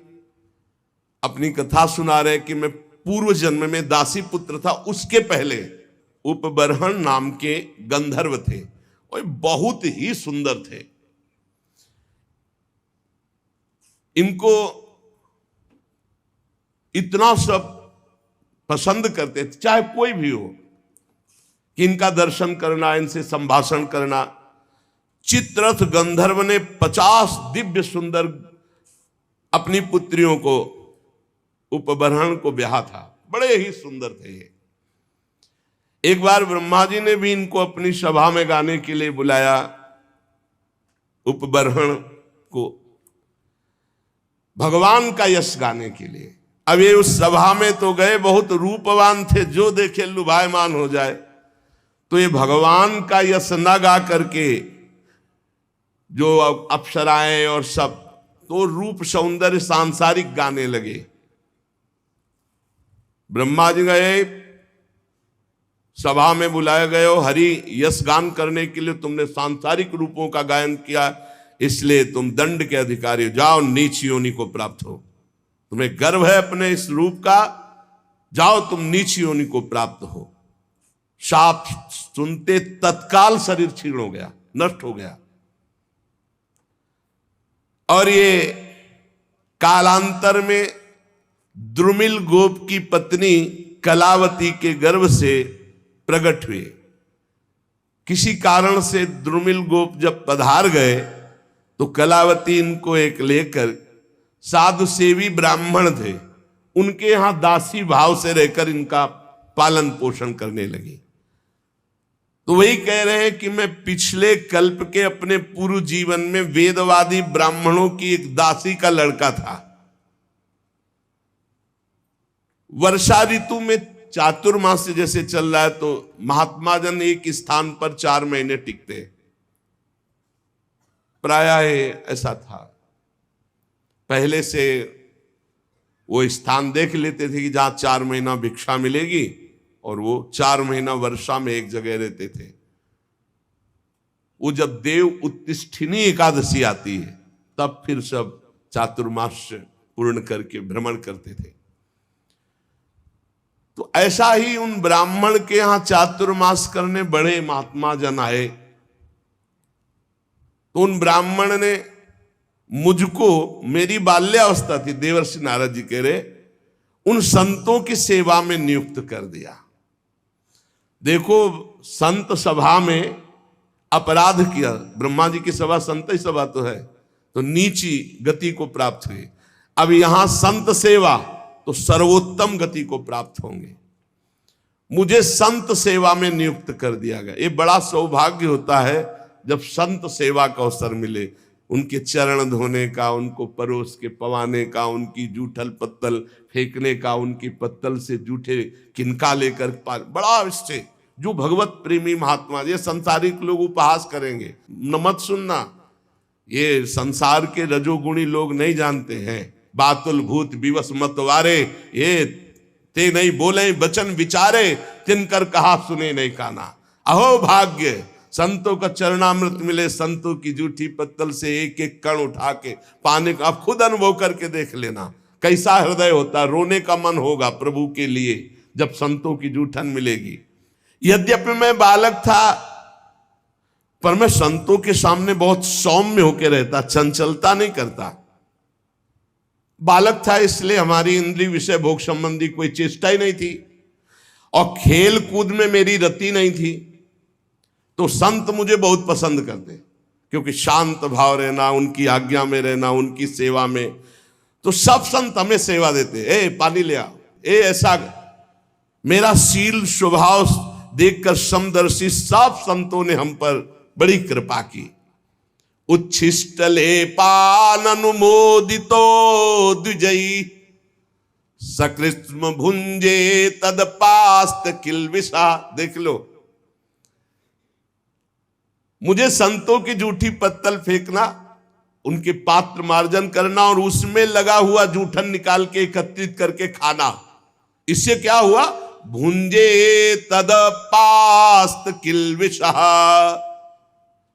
अपनी कथा सुना रहे कि मैं पूर्व जन्म में दासी पुत्र था, उसके पहले उपबर्हण नाम के गंधर्व थे और बहुत ही सुंदर थे। इनको इतना सब पसंद करते थे, चाहे कोई भी हो, कि इनका दर्शन करना, इनसे संभाषण करना। चित्ररथ गंधर्व ने 50 दिव्य सुंदर अपनी पुत्रियों को, उपबर्हण को ब्याहा था। बड़े ही सुंदर थे ये। एक बार ब्रह्मा जी ने भी इनको अपनी सभा में गाने के लिए बुलाया, उपबर्हण को, भगवान का यश गाने के लिए। अब ये उस सभा में तो गए, बहुत रूपवान थे, जो देखे लुभायमान हो जाए। तो ये भगवान का यश न गा करके जो अप्सराएं और सब, तो रूप सौंदर्य सांसारिक गाने लगे। ब्रह्मा जी गए, सभा में बुलाए गए हो, हरि यश गान करने के लिए तुमने सांसारिक रूपों का गायन किया, इसलिए तुम दंड के अधिकारी हो, जाओ नीच योनि को प्राप्त हो। तुम्हें गर्व है अपने इस रूप का, जाओ तुम नीच योनि को प्राप्त हो। शाप सुनते तत्काल शरीर क्षीण हो गया, नष्ट हो गया। और ये कालांतर में द्रुमिल गोप की पत्नी कलावती के गर्भ से प्रकट हुए। किसी कारण से द्रुमिल गोप जब पधार गए तो कलावती इनको एक लेकर, साधु सेवी ब्राह्मण थे, उनके यहां दासी भाव से रहकर इनका पालन पोषण करने लगी। तो वही कह रहे हैं कि मैं पिछले कल्प के अपने पूर्व जीवन में वेदवादी ब्राह्मणों की एक दासी का लड़का था। वर्षा ऋतु में चातुर्मास जैसे चल रहा है, तो महात्मा जन एक स्थान पर 4 महीने टिकते, प्रायः ऐसा था। पहले से वो स्थान देख लेते थे कि जहां 4 महीना भिक्षा मिलेगी, और वो 4 महीना वर्षा में एक जगह रहते थे। वो जब देव उत्तिष्ठिनी एकादशी आती है, तब फिर सब चातुर्मास पूर्ण करके भ्रमण करते थे। तो ऐसा ही उन ब्राह्मण के यहां चातुर्मास करने बड़े महात्मा जन आए। तो उन ब्राह्मण ने मुझको, मेरी बाल्यावस्था थी, देवर्षि नारद जी कह रहे, उन संतों की सेवा में नियुक्त कर दिया। देखो, संत सभा में अपराध किया, ब्रह्मा जी की सभा संत ही सभा तो है, तो नीची गति को प्राप्त हुए। अब यहां संत सेवा, तो सर्वोत्तम गति को प्राप्त होंगे। मुझे संत सेवा में नियुक्त कर दिया गया। ये बड़ा सौभाग्य होता है जब संत सेवा का अवसर मिले, उनके चरण धोने का, उनको परोस के पवाने का, उनकी जूठल पत्तल फेंकने का, उनकी पत्तल से जूठे किनका लेकर, बड़ा इससे जो भगवत प्रेमी महात्मा, ये संसारिक लोग उपहास करेंगे, न मत सुनना, ये संसार के रजोगुणी लोग नहीं जानते हैं। बातुल भूत विवश मतवारे, ये ते नहीं बोले बचन विचारे, तिनकर कहा सुने नहीं काना। अहो भाग्य, संतों का चरणामृत मिले, संतों की जूठी पत्तल से एक एक कण उठा के पाने का। आप खुद अनुभव करके देख लेना कैसा हृदय होता, रोने का मन होगा प्रभु के लिए जब संतों की जूठन मिलेगी। यद्यपि मैं बालक था, पर मैं संतों के सामने बहुत सौम्य होकर रहता, चंचलता नहीं करता। बालक था इसलिए हमारी इंद्रिय विषय भोग संबंधी कोई चेष्टा ही नहीं थी, और खेल कूद में मेरी रति नहीं थी। तो संत मुझे बहुत पसंद करते, क्योंकि शांत भाव रहना, उनकी आज्ञा में रहना, उनकी सेवा में। तो सब संत हमें सेवा देते, ए पानी ले आओ, ए ऐसा। मेरा शील स्वभाव देखकर समदर्शी सब संतों ने हम पर बड़ी कृपा की। उच्छिष्ट ले पान अनुमोदितो द्विजयी, सकृत्स्म भुंजे तदपास्त किलविषा। देख लो, मुझे संतों की जूठी पत्तल फेंकना, उनके पात्र मार्जन करना और उसमें लगा हुआ जूठन निकाल के एकत्रित करके खाना, इससे क्या हुआ? भुंजे तदपास्त किलविषा,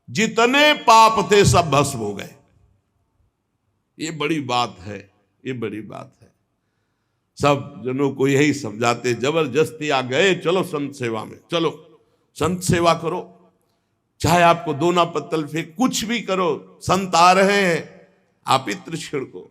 जितने पाप थे सब भस्म हो गए। ये बड़ी बात है, ये बड़ी बात है। सब जनों को यही समझाते, जबरदस्ती आ गए, चलो संत सेवा में, चलो संत सेवा करो, चाहे आपको दोना पत्तल फेंक, कुछ भी करो। संत आ रहे हैं, आप इत्र छिड़को।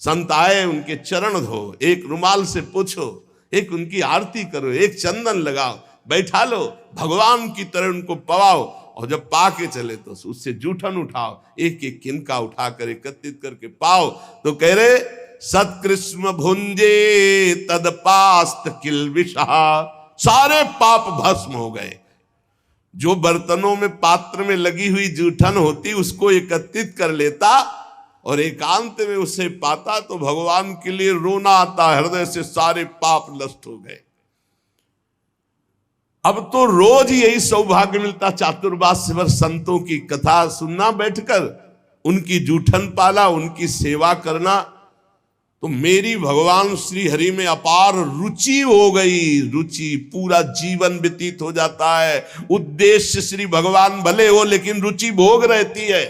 संत आए, उनके चरण धो, एक रुमाल से पूछो, एक उनकी आरती करो, एक चंदन लगाओ, बैठा लो, भगवान की तरह उनको पवाओ, और जब पा के चले तो उससे जूठन उठाओ, एक एक किनका उठाकर एकत्रित करके पाओ। तो कह रहे सत्कृष्ण भुंजे तदपास्त किलविषा, सारे पाप भस्म हो गए। जो बर्तनों में, पात्र में लगी हुई जूठन होती, उसको एकत्रित कर लेता और एकांत में उसे पाता तो भगवान के लिए रोना आता, हृदय से सारे पाप नष्ट हो गए। अब तो रोज यही सौभाग्य मिलता, चातुर्मास्य भर संतों की कथा सुनना, बैठकर उनकी जूठन पाला, उनकी सेवा करना। तो मेरी भगवान श्री हरि में अपार रुचि हो गई, रुचि, पूरा जीवन व्यतीत हो जाता है। उद्देश्य श्री भगवान भले हो, लेकिन रुचि भोग रहती है,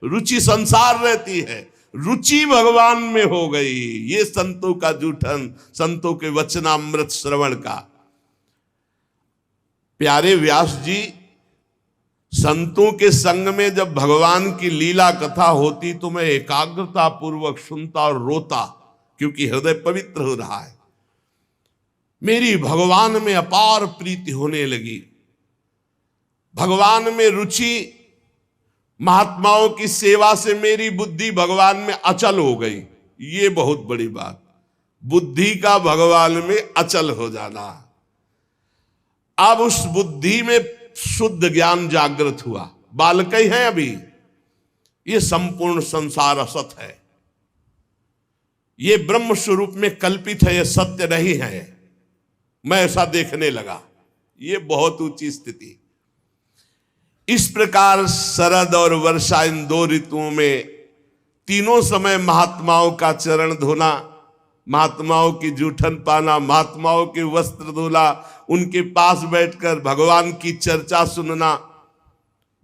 रुचि संसार रहती है, रुचि भगवान में हो गई। ये संतों का जूठन, संतों के वचनामृत श्रवण का। प्यारे व्यास जी, संतों के संग में जब भगवान की लीला कथा होती तो मैं एकाग्रता पूर्वक सुनता और रोता, क्योंकि हृदय पवित्र हो रहा है। मेरी भगवान में अपार प्रीति होने लगी, भगवान में रुचि, महात्माओं की सेवा से मेरी बुद्धि भगवान में अचल हो गई। ये बहुत बड़ी बात, बुद्धि का भगवान में अचल हो जाना। अब उस बुद्धि में शुद्ध ज्ञान जागृत हुआ। बालक ही हैं अभी, ये संपूर्ण संसार असत है, ये ब्रह्म स्वरूप में कल्पित है, ये सत्य नहीं है। मैं ऐसा देखने लगा, ये बहुत ऊंची स्थिति। इस प्रकार शरद और वर्षा, इन दो ऋतुओं में तीनों समय महात्माओं का चरण धोना, महात्माओं की जूठन पाना, महात्माओं के वस्त्र धोना, उनके पास बैठकर भगवान की चर्चा सुनना,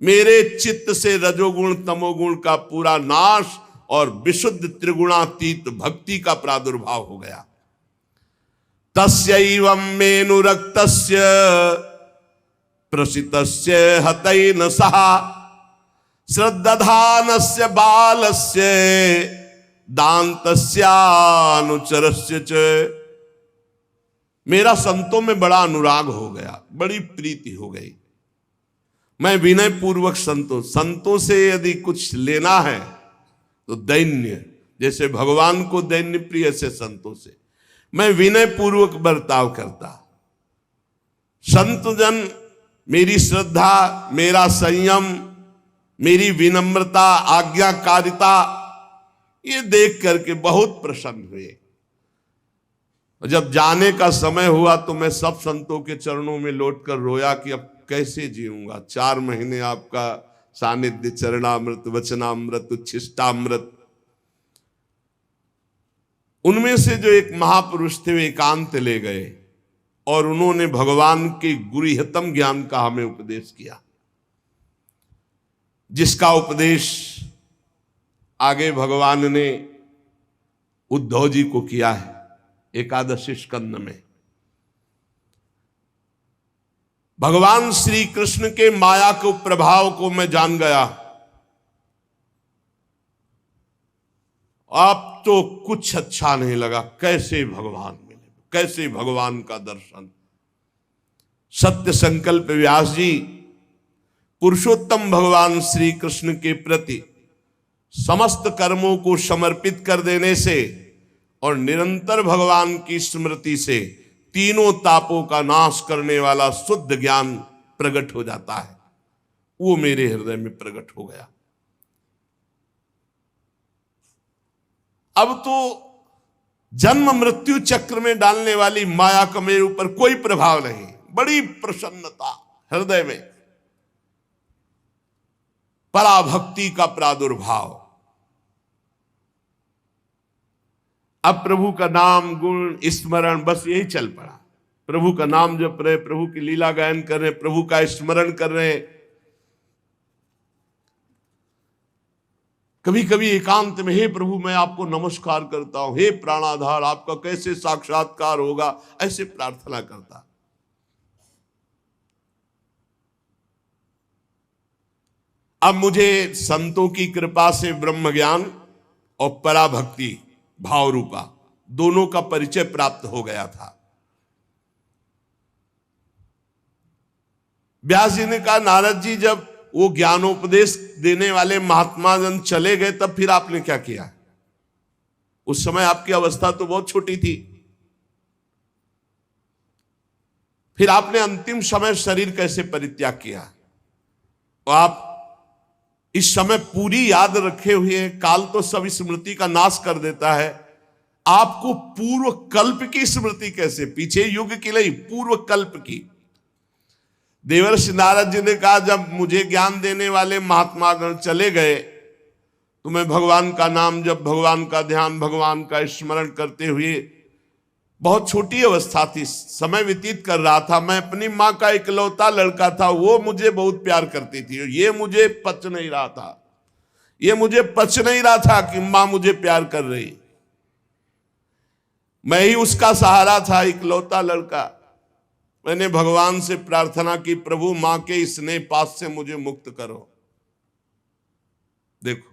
मेरे चित्त से रजोगुण तमोगुण का पूरा नाश और विशुद्ध त्रिगुणातीत भक्ति का प्रादुर्भाव हो गया। तस्यैवं मेनुरक्तस्य प्रसितस्य हतैन सह श्रद्धानस्य बालस्य दान्तस्यानुचरस्य च। मेरा संतों में बड़ा अनुराग हो गया, बड़ी प्रीति हो गई। मैं विनय पूर्वक संतों से यदि कुछ लेना है तो दैन्य, जैसे भगवान को दैन्य प्रिय से संतों से मैं विनय पूर्वक बर्ताव करता। संत जन मेरी श्रद्धा, मेरा संयम, मेरी विनम्रता, आज्ञाकारिता, ये देख करके बहुत प्रसन्न हुए। जब जाने का समय हुआ तो मैं सब संतों के चरणों में लौटकर रोया कि अब कैसे जीऊंगा। 4 महीने आपका सानिध्य, चरणामृत, वचनामृत, उच्छिष्टामृत। उनमें से जो एक महापुरुष थे वे एकांत ले गए और उन्होंने भगवान के गुरुहितम ज्ञान का हमें उपदेश किया, जिसका उपदेश आगे भगवान ने उद्धव जी को किया है एकादशी स्कंद में। भगवान श्री कृष्ण के माया के प्रभाव को मैं जान गया। अब तो कुछ अच्छा नहीं लगा, कैसे भगवान मिले, कैसे भगवान का दर्शन। सत्य संकल्प व्यास जी पुरुषोत्तम भगवान श्री कृष्ण के प्रति समस्त कर्मों को समर्पित कर देने से और निरंतर भगवान की स्मृति से तीनों तापों का नाश करने वाला शुद्ध ज्ञान प्रकट हो जाता है। वो मेरे हृदय में प्रकट हो गया। अब तो जन्म मृत्यु चक्र में डालने वाली माया का मेरे ऊपर कोई प्रभाव नहीं। बड़ी प्रसन्नता हृदय में, पराभक्ति का प्रादुर्भाव। अब प्रभु का नाम गुण स्मरण बस यही चल पड़ा। प्रभु का नाम जप रहे, प्रभु की लीला गायन कर रहे, प्रभु का स्मरण कर रहे। कभी कभी एकांत में, हे प्रभु मैं आपको नमस्कार करता हूं, हे प्राणाधार आपका कैसे साक्षात्कार होगा, ऐसे प्रार्थना करता। अब मुझे संतों की कृपा से ब्रह्म ज्ञान और पराभक्ति भाव रूपा दोनों का परिचय प्राप्त हो गया था। व्यास जी ने कहा, नारद जी जब वो ज्ञानोपदेश देने वाले महात्मा जन चले गए तब फिर आपने क्या किया? उस समय आपकी अवस्था तो बहुत छोटी थी। फिर आपने अंतिम समय शरीर कैसे परित्याग किया? और आप इस समय पूरी याद रखे हुए हैं, काल तो सब स्मृति का नाश कर देता है। आपको पूर्व कल्प की स्मृति कैसे? पीछे युग की नहीं, पूर्व कल्प की। देवर्षि नारद जी ने कहा, जब मुझे ज्ञान देने वाले महात्मा गण चले गए तो मैं भगवान का नाम जब, भगवान का ध्यान, भगवान का स्मरण करते हुए बहुत छोटी अवस्था थी, समय व्यतीत कर रहा था। मैं अपनी माँ का इकलौता लड़का था, वो मुझे बहुत प्यार करती थी। ये मुझे पच नहीं रहा था, ये मुझे पच नहीं रहा था कि माँ मुझे प्यार कर रही। मैं ही उसका सहारा था, इकलौता लड़का। मैंने भगवान से प्रार्थना की, प्रभु मां के स्नेह पास से मुझे मुक्त करो। देखो,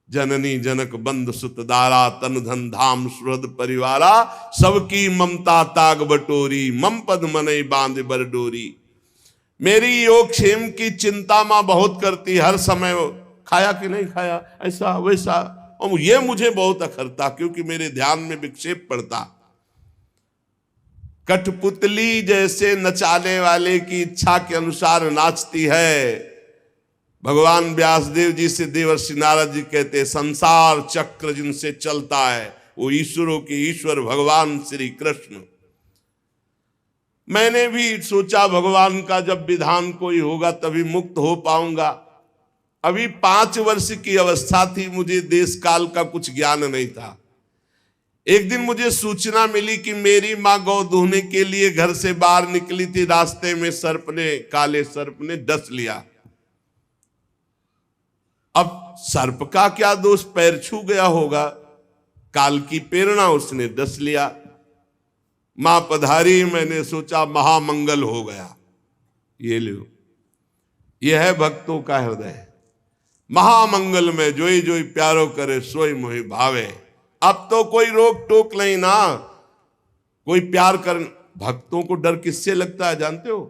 जननी जनक बंद सुत दारा, तन धन धाम सुहृद परिवारा, सबकी ममता ताग बटोरी, मम पद मनई बांध बर डोरी। मेरी योग क्षेम की चिंता मां बहुत करती, हर समय खाया कि नहीं खाया, ऐसा वैसा, और ये मुझे बहुत अखरता क्योंकि मेरे ध्यान में विक्षेप पड़ता। कठपुतली जैसे नचाने वाले की इच्छा के अनुसार नाचती है। भगवान व्यासदेव जी से देवर्षि नारद जी कहते, संसार चक्र जिनसे चलता है वो ईश्वरों के ईश्वर भगवान श्री कृष्ण। मैंने भी सोचा भगवान का जब विधान कोई होगा तभी मुक्त हो पाऊंगा। अभी 5 वर्ष की अवस्था थी, मुझे देश काल का कुछ ज्ञान नहीं था। एक दिन मुझे सूचना मिली कि मेरी मां गौ दूहने के लिए घर से बाहर निकली थी, रास्ते में सर्प ने, काले सर्प ने डस लिया। अब सर्प का क्या दोष, पैर छू गया होगा, काल की प्रेरणा, उसने डस लिया। मां पधारी, मैंने सोचा महामंगल हो गया। ये लो, यह है भक्तों का हृदय। महामंगल में जोई जोई प्यारो करे, सोई मोहि भावे। अब तो कोई रोक टोक नहीं ना, कोई प्यार कर। भक्तों को डर किससे लगता है जानते हो?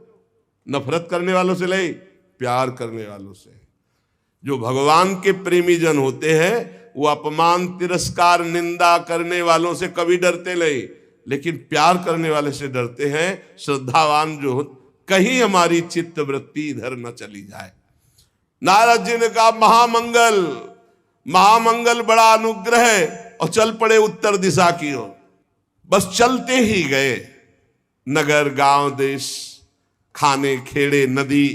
नफरत करने वालों से नहीं, प्यार करने वालों से। जो भगवान के प्रेमी जन होते हैं वो अपमान, तिरस्कार, निंदा करने वालों से कभी डरते नहीं, लेकिन प्यार करने वाले से डरते हैं। श्रद्धावान जो हो, कहीं हमारी चित्त वृत्ति इधर न चली जाए। नारद जी ने कहा, महामंगल, महामंगल, बड़ा अनुग्रह है, और चल पड़े उत्तर दिशा की ओर। बस चलते ही गए, नगर, गांव, देश, खाने, खेड़े, नदी,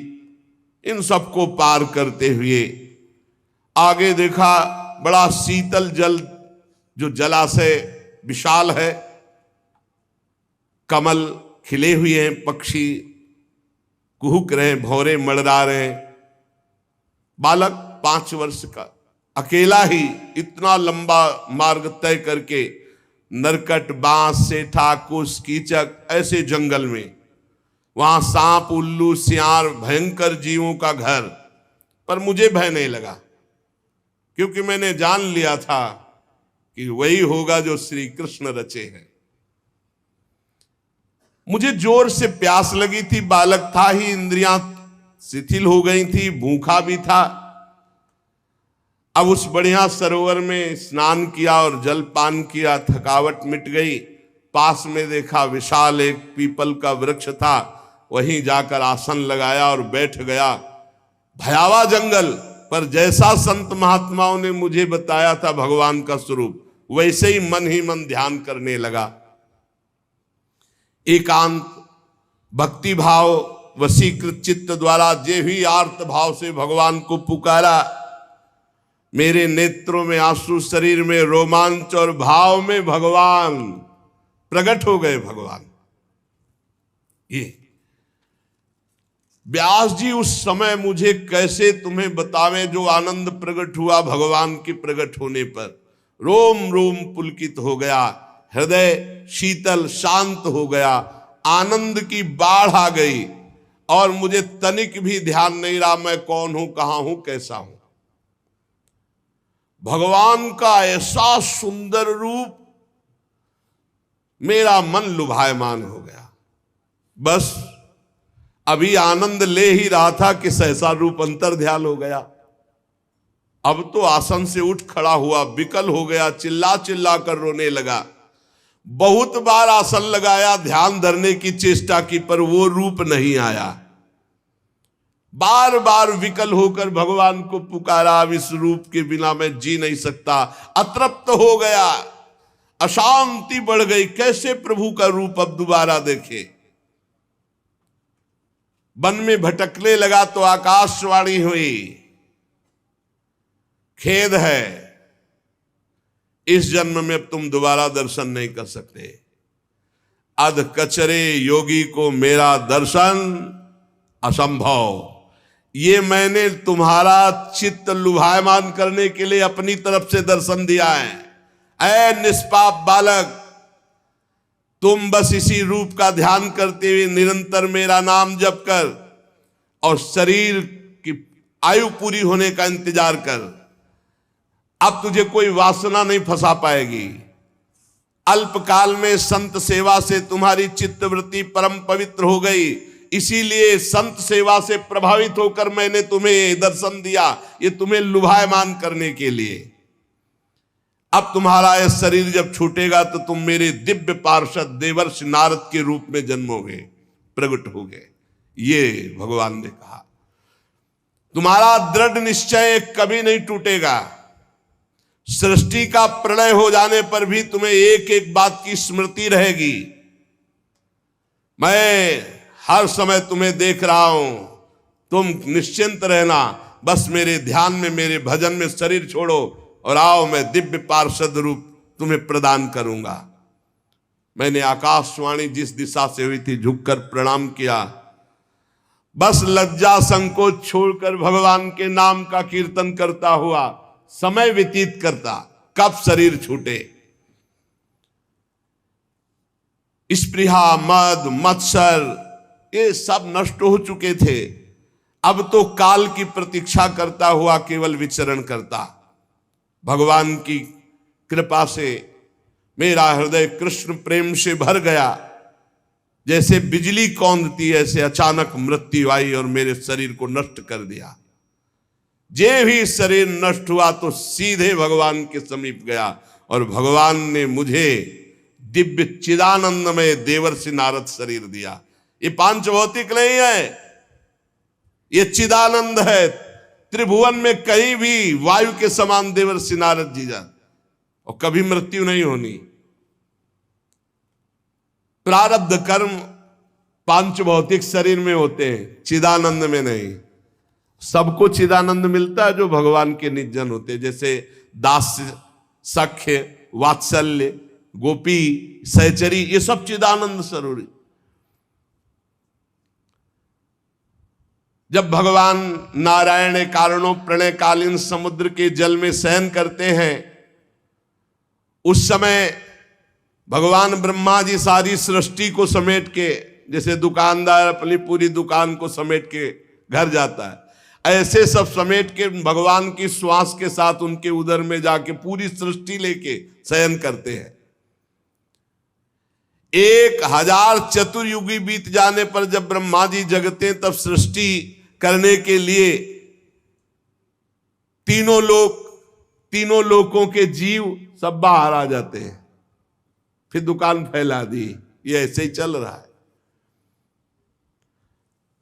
इन सबको पार करते हुए आगे देखा बड़ा शीतल जल, जो जलाशय विशाल है, कमल खिले हुए हैं, पक्षी कुहुक रहे हैं, भौरे मड़रा रहे हैं। बालक 5 वर्ष का अकेला ही इतना लंबा मार्ग तय करके, नरकट, बांस, सेठा, कुश, कीचक, ऐसे जंगल में, वहां सांप, उल्लू, सियार, भयंकर जीवों का घर, पर मुझे भय नहीं लगा क्योंकि मैंने जान लिया था कि वही होगा जो श्री कृष्ण रचे हैं। मुझे जोर से प्यास लगी थी, बालक था ही, इंद्रियां शिथिल हो गई थी, भूखा भी था। अब उस बढ़िया सरोवर में स्नान किया और जल पान किया, थकावट मिट गई। पास में देखा विशाल एक पीपल का वृक्ष था, वहीं जाकर आसन लगाया और बैठ गया। भयावह जंगल, पर जैसा संत महात्माओं ने मुझे बताया था भगवान का स्वरूप, वैसे ही मन ध्यान करने लगा। एकांत भक्ति भाव वशीकृत चित्त द्वारा जे भी आर्त भाव से भगवान को पुकारा, मेरे नेत्रों में आंसू, शरीर में रोमांच और भाव में भगवान प्रकट हो गए। भगवान ये व्यास जी उस समय मुझे कैसे तुम्हें बतावें जो आनंद प्रकट हुआ भगवान के प्रकट होने पर। रोम रोम पुलकित हो गया, हृदय शीतल शांत हो गया, आनंद की बाढ़ आ गई और मुझे तनिक भी ध्यान नहीं रहा मैं कौन हूं, कहां हूं, कैसा हूं। भगवान का ऐसा सुंदर रूप मेरा मन लुभायमान हो गया। बस अभी आनंद ले ही रहा था कि सहसा रूप अंतर ध्यान हो गया। अब तो आसन से उठ खड़ा हुआ, विकल हो गया, चिल्ला चिल्ला कर रोने लगा। बहुत बार आसन लगाया, ध्यान धरने की चेष्टा की, पर वो रूप नहीं आया। बार बार विकल होकर भगवान को पुकारा, अब इस रूप के बिना मैं जी नहीं सकता। अतृप्त हो गया, अशांति बढ़ गई, कैसे प्रभु का रूप अब दोबारा देखे। वन में भटकने लगा तो आकाशवाणी हुई, खेद है इस जन्म में अब तुम दोबारा दर्शन नहीं कर सकते। अध कचरे योगी को मेरा दर्शन असंभव। ये मैंने तुम्हारा चित्त लुभायमान करने के लिए अपनी तरफ से दर्शन दिया है। ऐ निष्पाप बालक, तुम बस इसी रूप का ध्यान करते हुए निरंतर मेरा नाम जप कर और शरीर की आयु पूरी होने का इंतजार कर। अब तुझे कोई वासना नहीं फंसा पाएगी। अल्पकाल में संत सेवा से तुम्हारी चित्तवृत्ति परम पवित्र हो गई, इसीलिए संत सेवा से प्रभावित होकर मैंने तुम्हें दर्शन दिया, ये तुम्हें लुभायमान करने के लिए। अब तुम्हारा यह शरीर जब छूटेगा तो तुम मेरे दिव्य पार्षद देवर्षि नारद के रूप में जन्मोगे, प्रकट होगे। ये भगवान ने कहा। तुम्हारा दृढ़ निश्चय कभी नहीं टूटेगा। सृष्टि का प्रलय हो जाने पर भी तुम्हें एक एक बात की स्मृति रहेगी। मैं हर समय तुम्हें देख रहा हूं, तुम निश्चिंत रहना। बस मेरे ध्यान में, मेरे भजन में शरीर छोड़ो और आओ, मैं दिव्य पार्षद रूप तुम्हें प्रदान करूंगा। मैंने आकाशवाणी जिस दिशा से हुई थी झुककर प्रणाम किया। बस लज्जा संकोच छोड़कर भगवान के नाम का कीर्तन करता हुआ समय व्यतीत करता, कब शरीर छूटे। स्पृहा, मद, मत्सर ये सब नष्ट हो चुके थे। अब तो काल की प्रतीक्षा करता हुआ केवल विचरण करता। भगवान की कृपा से मेरा हृदय कृष्ण प्रेम से भर गया। जैसे बिजली कौंधती ऐसे अचानक मृत्यु आई और मेरे शरीर को नष्ट कर दिया। जे भी शरीर नष्ट हुआ तो सीधे भगवान के समीप गया और भगवान ने मुझे दिव्य चिदानंदमय देवर्षि नारद शरीर दिया। ये पांच भौतिक नहीं है, ये चिदानंद है। त्रिभुवन में कहीं भी वायु के समान देवर्षि नारद जी जा, और कभी मृत्यु नहीं होनी। प्रारब्ध कर्म पांच भौतिक शरीर में होते हैं, चिदानंद में नहीं। सबको चिदानंद मिलता है जो भगवान के निजन होते हैं, जैसे दास्य, सख्य, वात्सल्य, गोपी, सहचरी, ये सब चिदानंद स्वरूप। जब भगवान नारायण कारणों प्रणयकालीन समुद्र के जल में शयन करते हैं, उस समय भगवान ब्रह्मा जी सारी सृष्टि को समेट के, जैसे दुकानदार अपनी पूरी दुकान को समेट के घर जाता है, ऐसे सब समेट के भगवान की श्वास के साथ उनके उदर में जाके पूरी सृष्टि लेके शयन करते हैं। 1000 चतुर्युगी बीत जाने पर जब ब्रह्मा जी जगते तब सृष्टि करने के लिए तीनों लोकों के जीव सब बाहर आ जाते हैं। फिर दुकान फैला दी। ये ऐसे ही चल रहा है।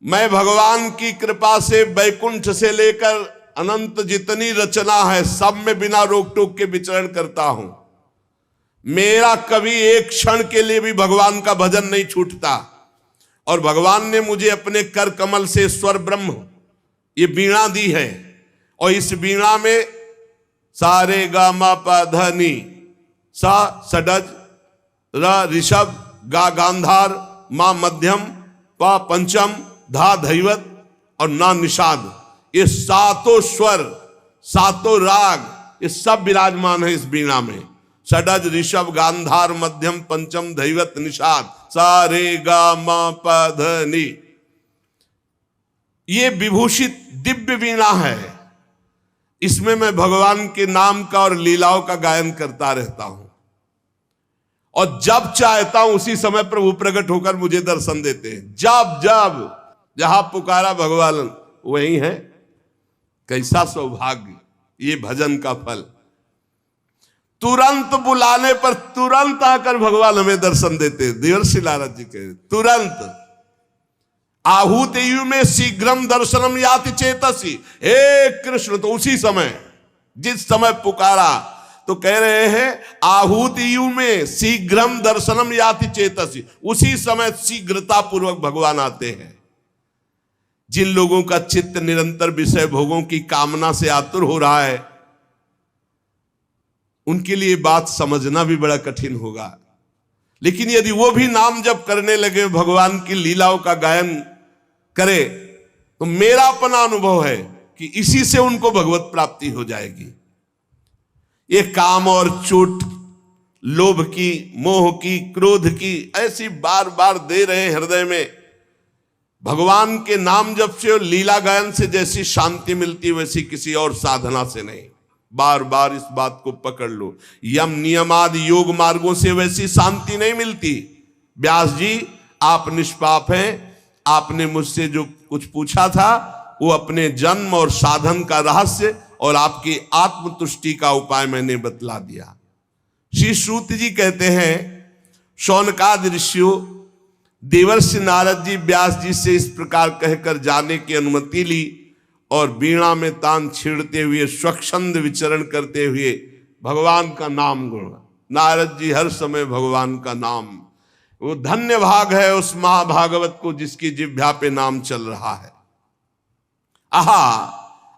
मैं भगवान की कृपा से बैकुंठ से लेकर अनंत जितनी रचना है सब में बिना रोक टोक के विचरण करता हूं। मेरा कभी एक क्षण के लिए भी भगवान का भजन नहीं छूटता। और भगवान ने मुझे अपने कर कमल से स्वर ब्रह्म ये वीणा दी है, और इस वीणा में सा रे गा मा पा ध नी, सा षडज, र ऋषभ, गा गांधार, मा मध्यम, पा पंचम, धा धैवत और ना निषाद, ये सातों स्वर, सातों राग, ये सब विराजमान है इस वीणा में। षडज, ऋषभ, गांधार, मध्यम, पंचम, धैवत, निषाद, सा रे गा मा पा ध नी। ये विभूषित दिव्य वीणा है। इसमें मैं भगवान के नाम का और लीलाओं का गायन करता रहता हूं, और जब चाहता हूं उसी समय प्रभु प्रकट होकर मुझे दर्शन देते हैं। जब जब जहां पुकारा भगवान वहीं है। कैसा सौभाग्य ये भजन का फल। तुरंत बुलाने पर तुरंत आकर भगवान हमें दर्शन देते। देवर्षि नारद जी कह तुरंत आहूत यु में शीघ्रम दर्शनम याति चेतसी। हे कृष्ण, तो उसी समय जिस समय पुकारा तो कह रहे हैं आहूत यु में शीघ्रम दर्शनम याति चेतसी, उसी समय शीघ्रता पूर्वक भगवान आते हैं। जिन लोगों का चित्त निरंतर विषय भोगों की कामना से आतुर हो रहा है, उनके लिए बात समझना भी बड़ा कठिन होगा। लेकिन यदि वो भी नाम जप करने लगे, भगवान की लीलाओं का गायन करे, तो मेरा अपना अनुभव है कि इसी से उनको भगवत प्राप्ति हो जाएगी। ये काम और चोट, लोभ की, मोह की, क्रोध की ऐसी बार बार दे रहे हृदय में। भगवान के नाम जप से और लीला गायन से जैसी शांति मिलती वैसी किसी और साधना से नहीं। बार बार इस बात को पकड़ लो। यम नियम आदि योग मार्गों से वैसी शांति नहीं मिलती। व्यास जी, आप निष्पाप हैं। आपने मुझसे जो कुछ पूछा था वो अपने जन्म और साधन का रहस्य और आपकी आत्मतुष्टि का उपाय मैंने बतला दिया। श्री सूत जी कहते हैं, शौनकादि ऋषियों देवर्षि नारद जी व्यास जी से इस प्रकार कहकर जाने की अनुमति ली, और वीणा में तान छेड़ते हुए स्वच्छंद विचरण करते हुए भगवान का नाम गुण। नारद जी हर समय भगवान का नाम, वो धन्य भाग है उस महाभागवत को जिसकी जिह्वा पे नाम चल रहा है। आहा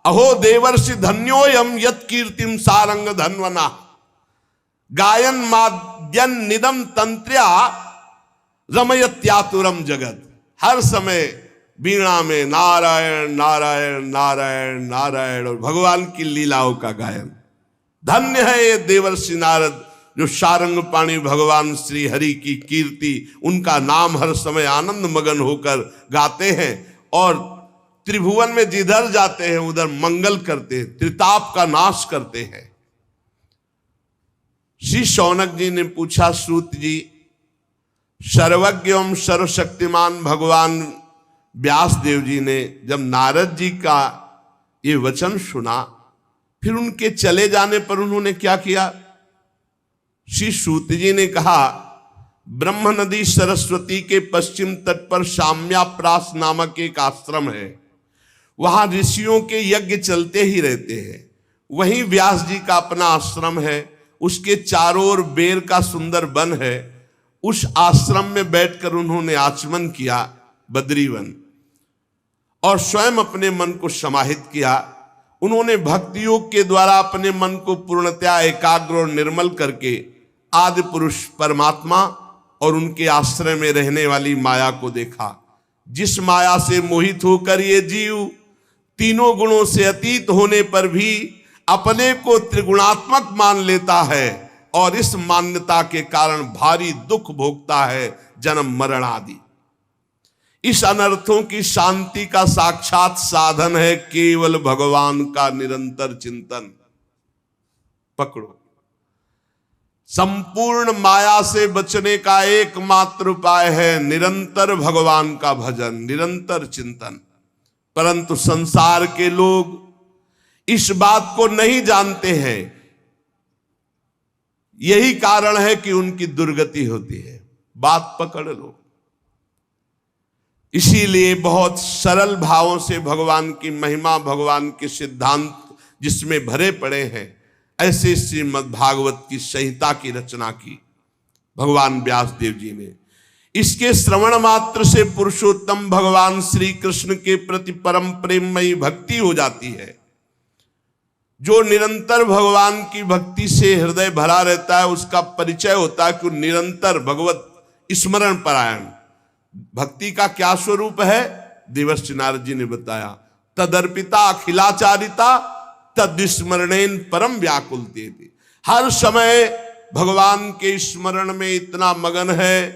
अहो देवर्षि धन्योयम यत् कीर्तिम सारंग धन्वना, गायन माद्यन निदम तंत्र्या रमयत्यातुरम जगत। हर समय वीणा में नारायण नारायण नारायण नारायण और भगवान की लीलाओं का गायन। धन्य है ये देवर्षि नारद जो सारंग पाणी भगवान श्री हरि की कीर्ति, उनका नाम हर समय आनंद मगन होकर गाते हैं, और त्रिभुवन में जिधर जाते हैं उधर मंगल करते हैं, त्रिताप का नाश करते हैं। श्री शौनक जी ने पूछा, सूत जी, सर्वज्ञ एवं सर्वशक्तिमान भगवान व्यास देव जी ने जब नारद जी का ये वचन सुना, फिर उनके चले जाने पर उन्होंने क्या किया? श्री सूत जी ने कहा, ब्रह्म नदी सरस्वती के पश्चिम तट पर शाम्याप्रास नामक एक आश्रम है। वहां ऋषियों के यज्ञ चलते ही रहते हैं। वहीं व्यास जी का अपना आश्रम है। उसके चारों ओर बेर का सुंदर वन है। उस आश्रम में बैठकर उन्होंने आचमन किया, बद्रीवन, और स्वयं अपने मन को समाहित किया। उन्होंने भक्ति योग के द्वारा अपने मन को पूर्णतया एकाग्र और निर्मल करके आदि पुरुष परमात्मा और उनके आश्रय में रहने वाली माया को देखा, जिस माया से मोहित होकर ये जीव तीनों गुणों से अतीत होने पर भी अपने को त्रिगुणात्मक मान लेता है, और इस मान्यता के कारण भारी दुख भोगता है, जन्म मरण आदि। इस अनर्थों की शांति का साक्षात साधन है केवल भगवान का निरंतर चिंतन। पकड़ो, संपूर्ण माया से बचने का एकमात्र उपाय है निरंतर भगवान का भजन, निरंतर चिंतन। परंतु संसार के लोग इस बात को नहीं जानते हैं। यही कारण है कि उनकी दुर्गति होती है। बात पकड़ लो। इसीलिए बहुत सरल भावों से भगवान की महिमा, भगवान के सिद्धांत जिसमें भरे पड़े हैं, ऐसे श्रीमद् भागवत की संहिता की रचना की भगवान व्यास देव जी ने। इसके श्रवण मात्र से पुरुषोत्तम भगवान श्री कृष्ण के प्रति परम प्रेममयी भक्ति हो जाती है। जो निरंतर भगवान की भक्ति से हृदय भरा रहता है उसका परिचय होता है कि निरंतर भगवत स्मरण परायण। भक्ति का क्या स्वरूप है? देवर्षि नारद जी ने बताया, तदर्पिता अखिलाचारिता तद्स्मरणेन परम व्याकुलते। हर समय भगवान के स्मरण में इतना मगन है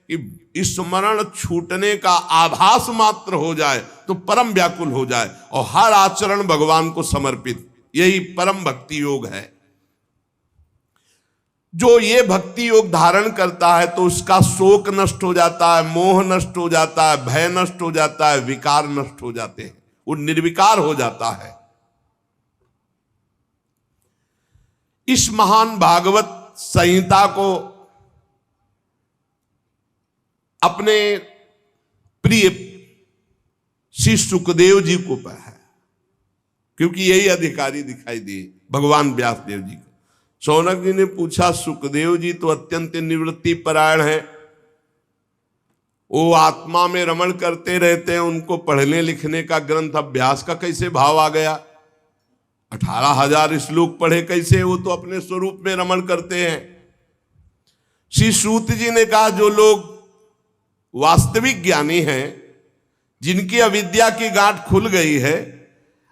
कि स्मरण छूटने का आभास मात्र हो जाए तो परम व्याकुल हो जाए और हर आचरण भगवान को समर्पित। यही परम भक्ति योग है। जो ये भक्ति योग धारण करता है तो उसका शोक नष्ट हो जाता है, मोह नष्ट हो जाता है, भय नष्ट हो जाता है, विकार नष्ट हो जाते हैं, वो निर्विकार हो जाता है। इस महान भागवत संहिता को अपने प्रिय श्री सुखदेव जी को पढ़ा, क्योंकि यही अधिकारी दिखाई दिए भगवान व्यास देव जी को। शौनक जी ने पूछा, सुखदेव जी तो अत्यंत निवृत्ति परायण है, वो आत्मा में रमण करते रहते हैं, उनको पढ़ने लिखने का ग्रंथ अभ्यास का कैसे भाव आ गया? 18,000 श्लोक पढ़े कैसे? वो तो अपने स्वरूप में रमण करते हैं। श्री सूत जी ने कहा, जो लोग वास्तविक ज्ञानी हैं, जिनकी अविद्या की गांठ खुल गई है,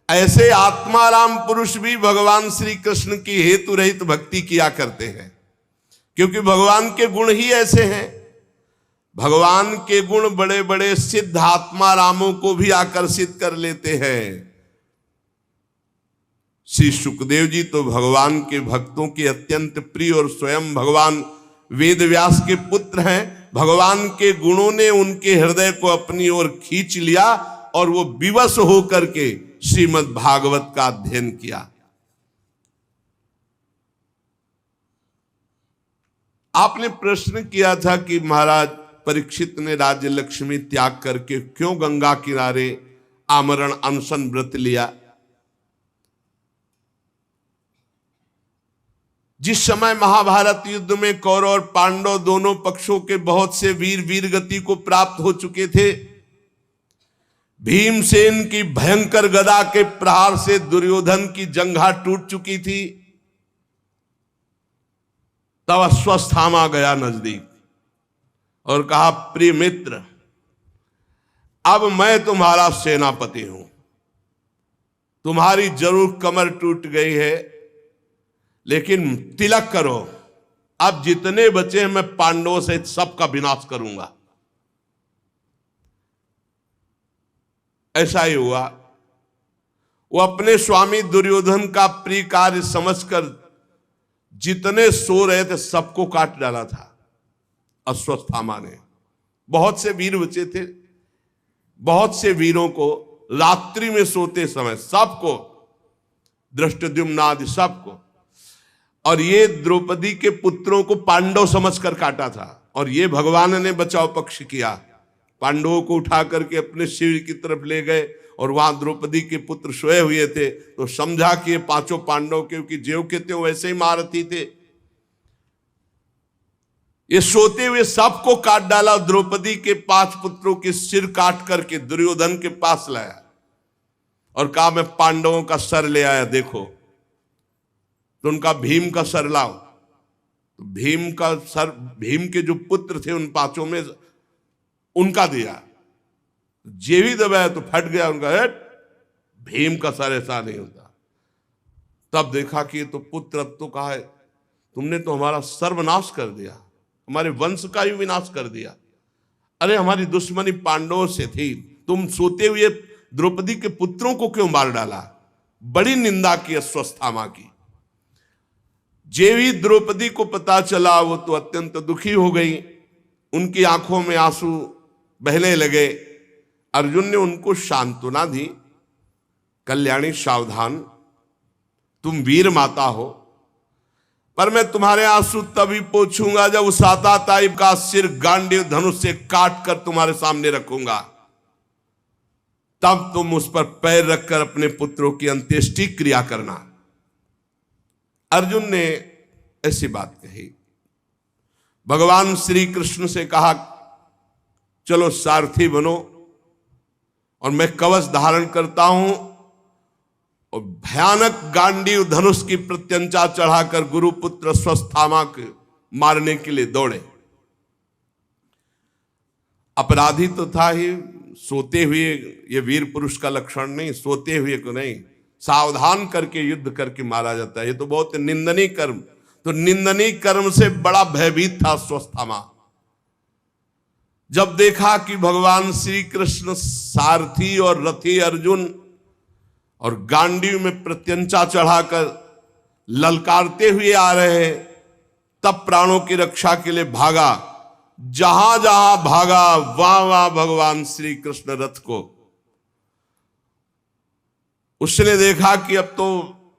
ऐसे आत्माराम पुरुष भी भगवान श्री कृष्ण की हेतु रहित भक्ति किया करते हैं, क्योंकि भगवान के गुण ही ऐसे हैं। भगवान के गुण बड़े बड़े सिद्ध आत्मारामों को भी आकर्षित कर लेते हैं। श्री सुखदेव जी तो भगवान के भक्तों के अत्यंत प्रिय और स्वयं भगवान वेद व्यास के पुत्र हैं। भगवान के गुणों ने उनके हृदय को अपनी ओर खींच लिया और वो विवश होकर के श्रीमद् भागवत का अध्ययन किया। आपने प्रश्न किया था कि महाराज परीक्षित ने राज्य लक्ष्मी त्याग करके क्यों गंगा किनारे आमरण अनशन व्रत लिया। जिस समय महाभारत युद्ध में कौरव और पांडव दोनों पक्षों के बहुत से वीर वीर गति को प्राप्त हो चुके थे, भीमसेन की भयंकर गदा के प्रहार से दुर्योधन की जंघा टूट चुकी थी, तब अश्वत्थामा गया नजदीक और कहा, प्रिय मित्र, अब मैं तुम्हारा सेनापति हूं, तुम्हारी जरूर कमर टूट गई है, लेकिन तिलक करो, अब जितने बचे मैं पांडवों से सबका विनाश करूंगा। ऐसा ही हुआ। वो अपने स्वामी दुर्योधन का प्रिय कार्य समझकर जितने सो रहे थे सबको काट डाला था अश्वत्थामा ने। बहुत से वीर बचे थे, बहुत से वीरों को रात्रि में सोते समय सबको, धृष्टद्युम्न आदि सबको, और ये द्रौपदी के पुत्रों को पांडव समझकर काटा था। और ये भगवान ने बचाव पक्ष किया, पांडवों को उठा करके अपने शिविर की तरफ ले गए और वहां द्रौपदी के पुत्र सोए हुए थे, तो समझा कि ये पांचों पांडव, क्योंकि ज्यों के त्यों वैसे ही महारथी थे, ये सोते हुए सबको काट डाला। द्रौपदी के 5 पुत्रों के सिर काट करके दुर्योधन के पास लाया और कहा, मैं पांडवों का सर ले आया, देखो। तो उनका भीम का सर लाओ। तो भीम का सर, भीम के जो पुत्र थे उन 5 में उनका दिया, जे भी दबाया तो फट गया उनका हेड। भीम का सर ऐसा नहीं होता। तब देखा कि ये तो पुत्र, अब तो कहा है तुमने तो हमारा सर्वनाश कर दिया, हमारे वंश का ही विनाश कर दिया। अरे हमारी दुश्मनी पांडवों से थी, तुम सोते हुए द्रौपदी के पुत्रों को क्यों मार डाला। बड़ी निंदा की अश्वत्थामा की। जेवी द्रौपदी को पता चला वो तो अत्यंत दुखी हो गई, उनकी आंखों में आंसू बहने लगे। अर्जुन ने उनको सांत्वना दी, कल्याणी सावधान, तुम वीर माता हो, पर मैं तुम्हारे आंसू तभी पोंछूंगा जब उस आताताई का सिर गांडीव धनुष से काट कर तुम्हारे सामने रखूंगा, तब तुम उस पर पैर रखकर अपने पुत्रों की अंत्येष्टि क्रिया करना। अर्जुन ने ऐसी बात कही, भगवान श्री कृष्ण से कहा चलो सारथी बनो और मैं कवच धारण करता हूं, और भयानक गांडीव धनुष की प्रत्यंचा चढ़ाकर गुरुपुत्र अश्वत्थामा को मारने के लिए दौड़े। अपराधी तो था ही, सोते हुए, ये वीर पुरुष का लक्षण नहीं, सोते हुए को नहीं, सावधान करके युद्ध करके मारा जाता है। ये तो बहुत निंदनीय कर्म, तो निंदनीय कर्म से बड़ा भयभीत था अश्वत्थामा। जब देखा कि भगवान श्री कृष्ण सारथी और रथी अर्जुन और गांडीव में प्रत्यंचा चढ़ाकर ललकारते हुए आ रहे हैं, तब प्राणों की रक्षा के लिए भागा। जहां जहां भागा वहां वहां भगवान श्री कृष्ण रथ को, उसने देखा कि अब तो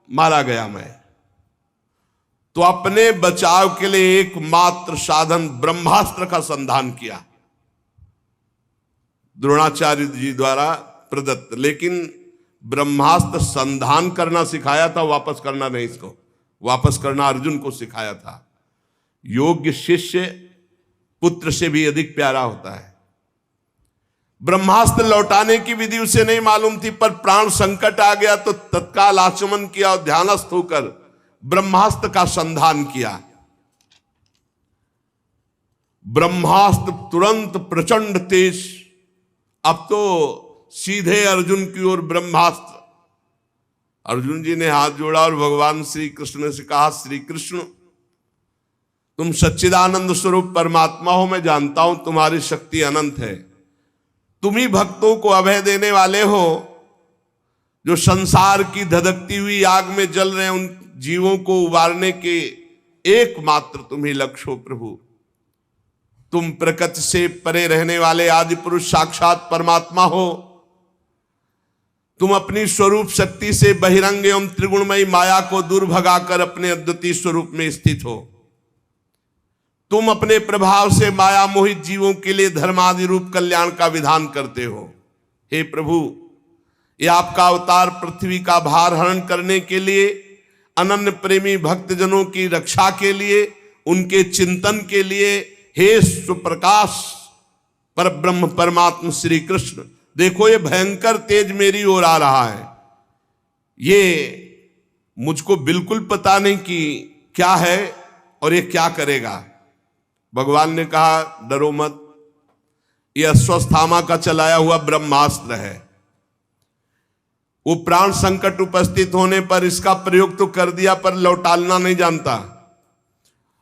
मारा गया मैं, तो अपने बचाव के लिए एकमात्र साधन ब्रह्मास्त्र का संधान किया, द्रोणाचार्य जी द्वारा प्रदत्त। लेकिन ब्रह्मास्त्र संधान करना सिखाया था, वापस करना नहीं। इसको वापस करना अर्जुन को सिखाया था। योग्य शिष्य पुत्र से भी अधिक प्यारा होता है। ब्रह्मास्त्र लौटाने की विधि उसे नहीं मालूम थी, पर प्राण संकट आ गया तो तत्काल आचमन किया और ध्यानस्थ होकर ब्रह्मास्त्र का संधान किया। ब्रह्मास्त्र तुरंत प्रचंड तेज, अब तो सीधे अर्जुन की ओर ब्रह्मास्त्र। अर्जुन जी ने हाथ जोड़ा और भगवान श्री कृष्ण से कहा, श्री कृष्ण तुम सच्चिदानंद स्वरूप परमात्मा हो, मैं जानता हूं तुम्हारी शक्ति अनंत है। तुम ही भक्तों को अभय देने वाले हो, जो संसार की धधकती हुई आग में जल रहे उन जीवों को उबारने के एकमात्र तुम ही लक्ष्य हो प्रभु। तुम प्रकृति से परे रहने वाले आदि पुरुष साक्षात परमात्मा हो। तुम अपनी स्वरूप शक्ति से बहिरंग एवं त्रिगुणमयी माया को दूर भगाकर अपने अद्वितीय स्वरूप में स्थित हो। तुम अपने प्रभाव से माया मोहित जीवों के लिए धर्मादि रूप कल्याण का विधान करते हो। हे प्रभु, ये आपका अवतार पृथ्वी का भार हरण करने के लिए, अनन्य प्रेमी भक्तजनों की रक्षा के लिए, उनके चिंतन के लिए, हे सुप्रकाश परब्रह्म परमात्मा श्री कृष्ण, देखो ये भयंकर तेज मेरी ओर आ रहा है। ये मुझको बिल्कुल पता नहीं कि क्या है और ये क्या करेगा। भगवान ने कहा डरो मत, ये अश्वत्थामा का चलाया हुआ ब्रह्मास्त्र है। वो प्राण संकट उपस्थित होने पर इसका प्रयोग तो कर दिया, पर लौटाना नहीं जानता।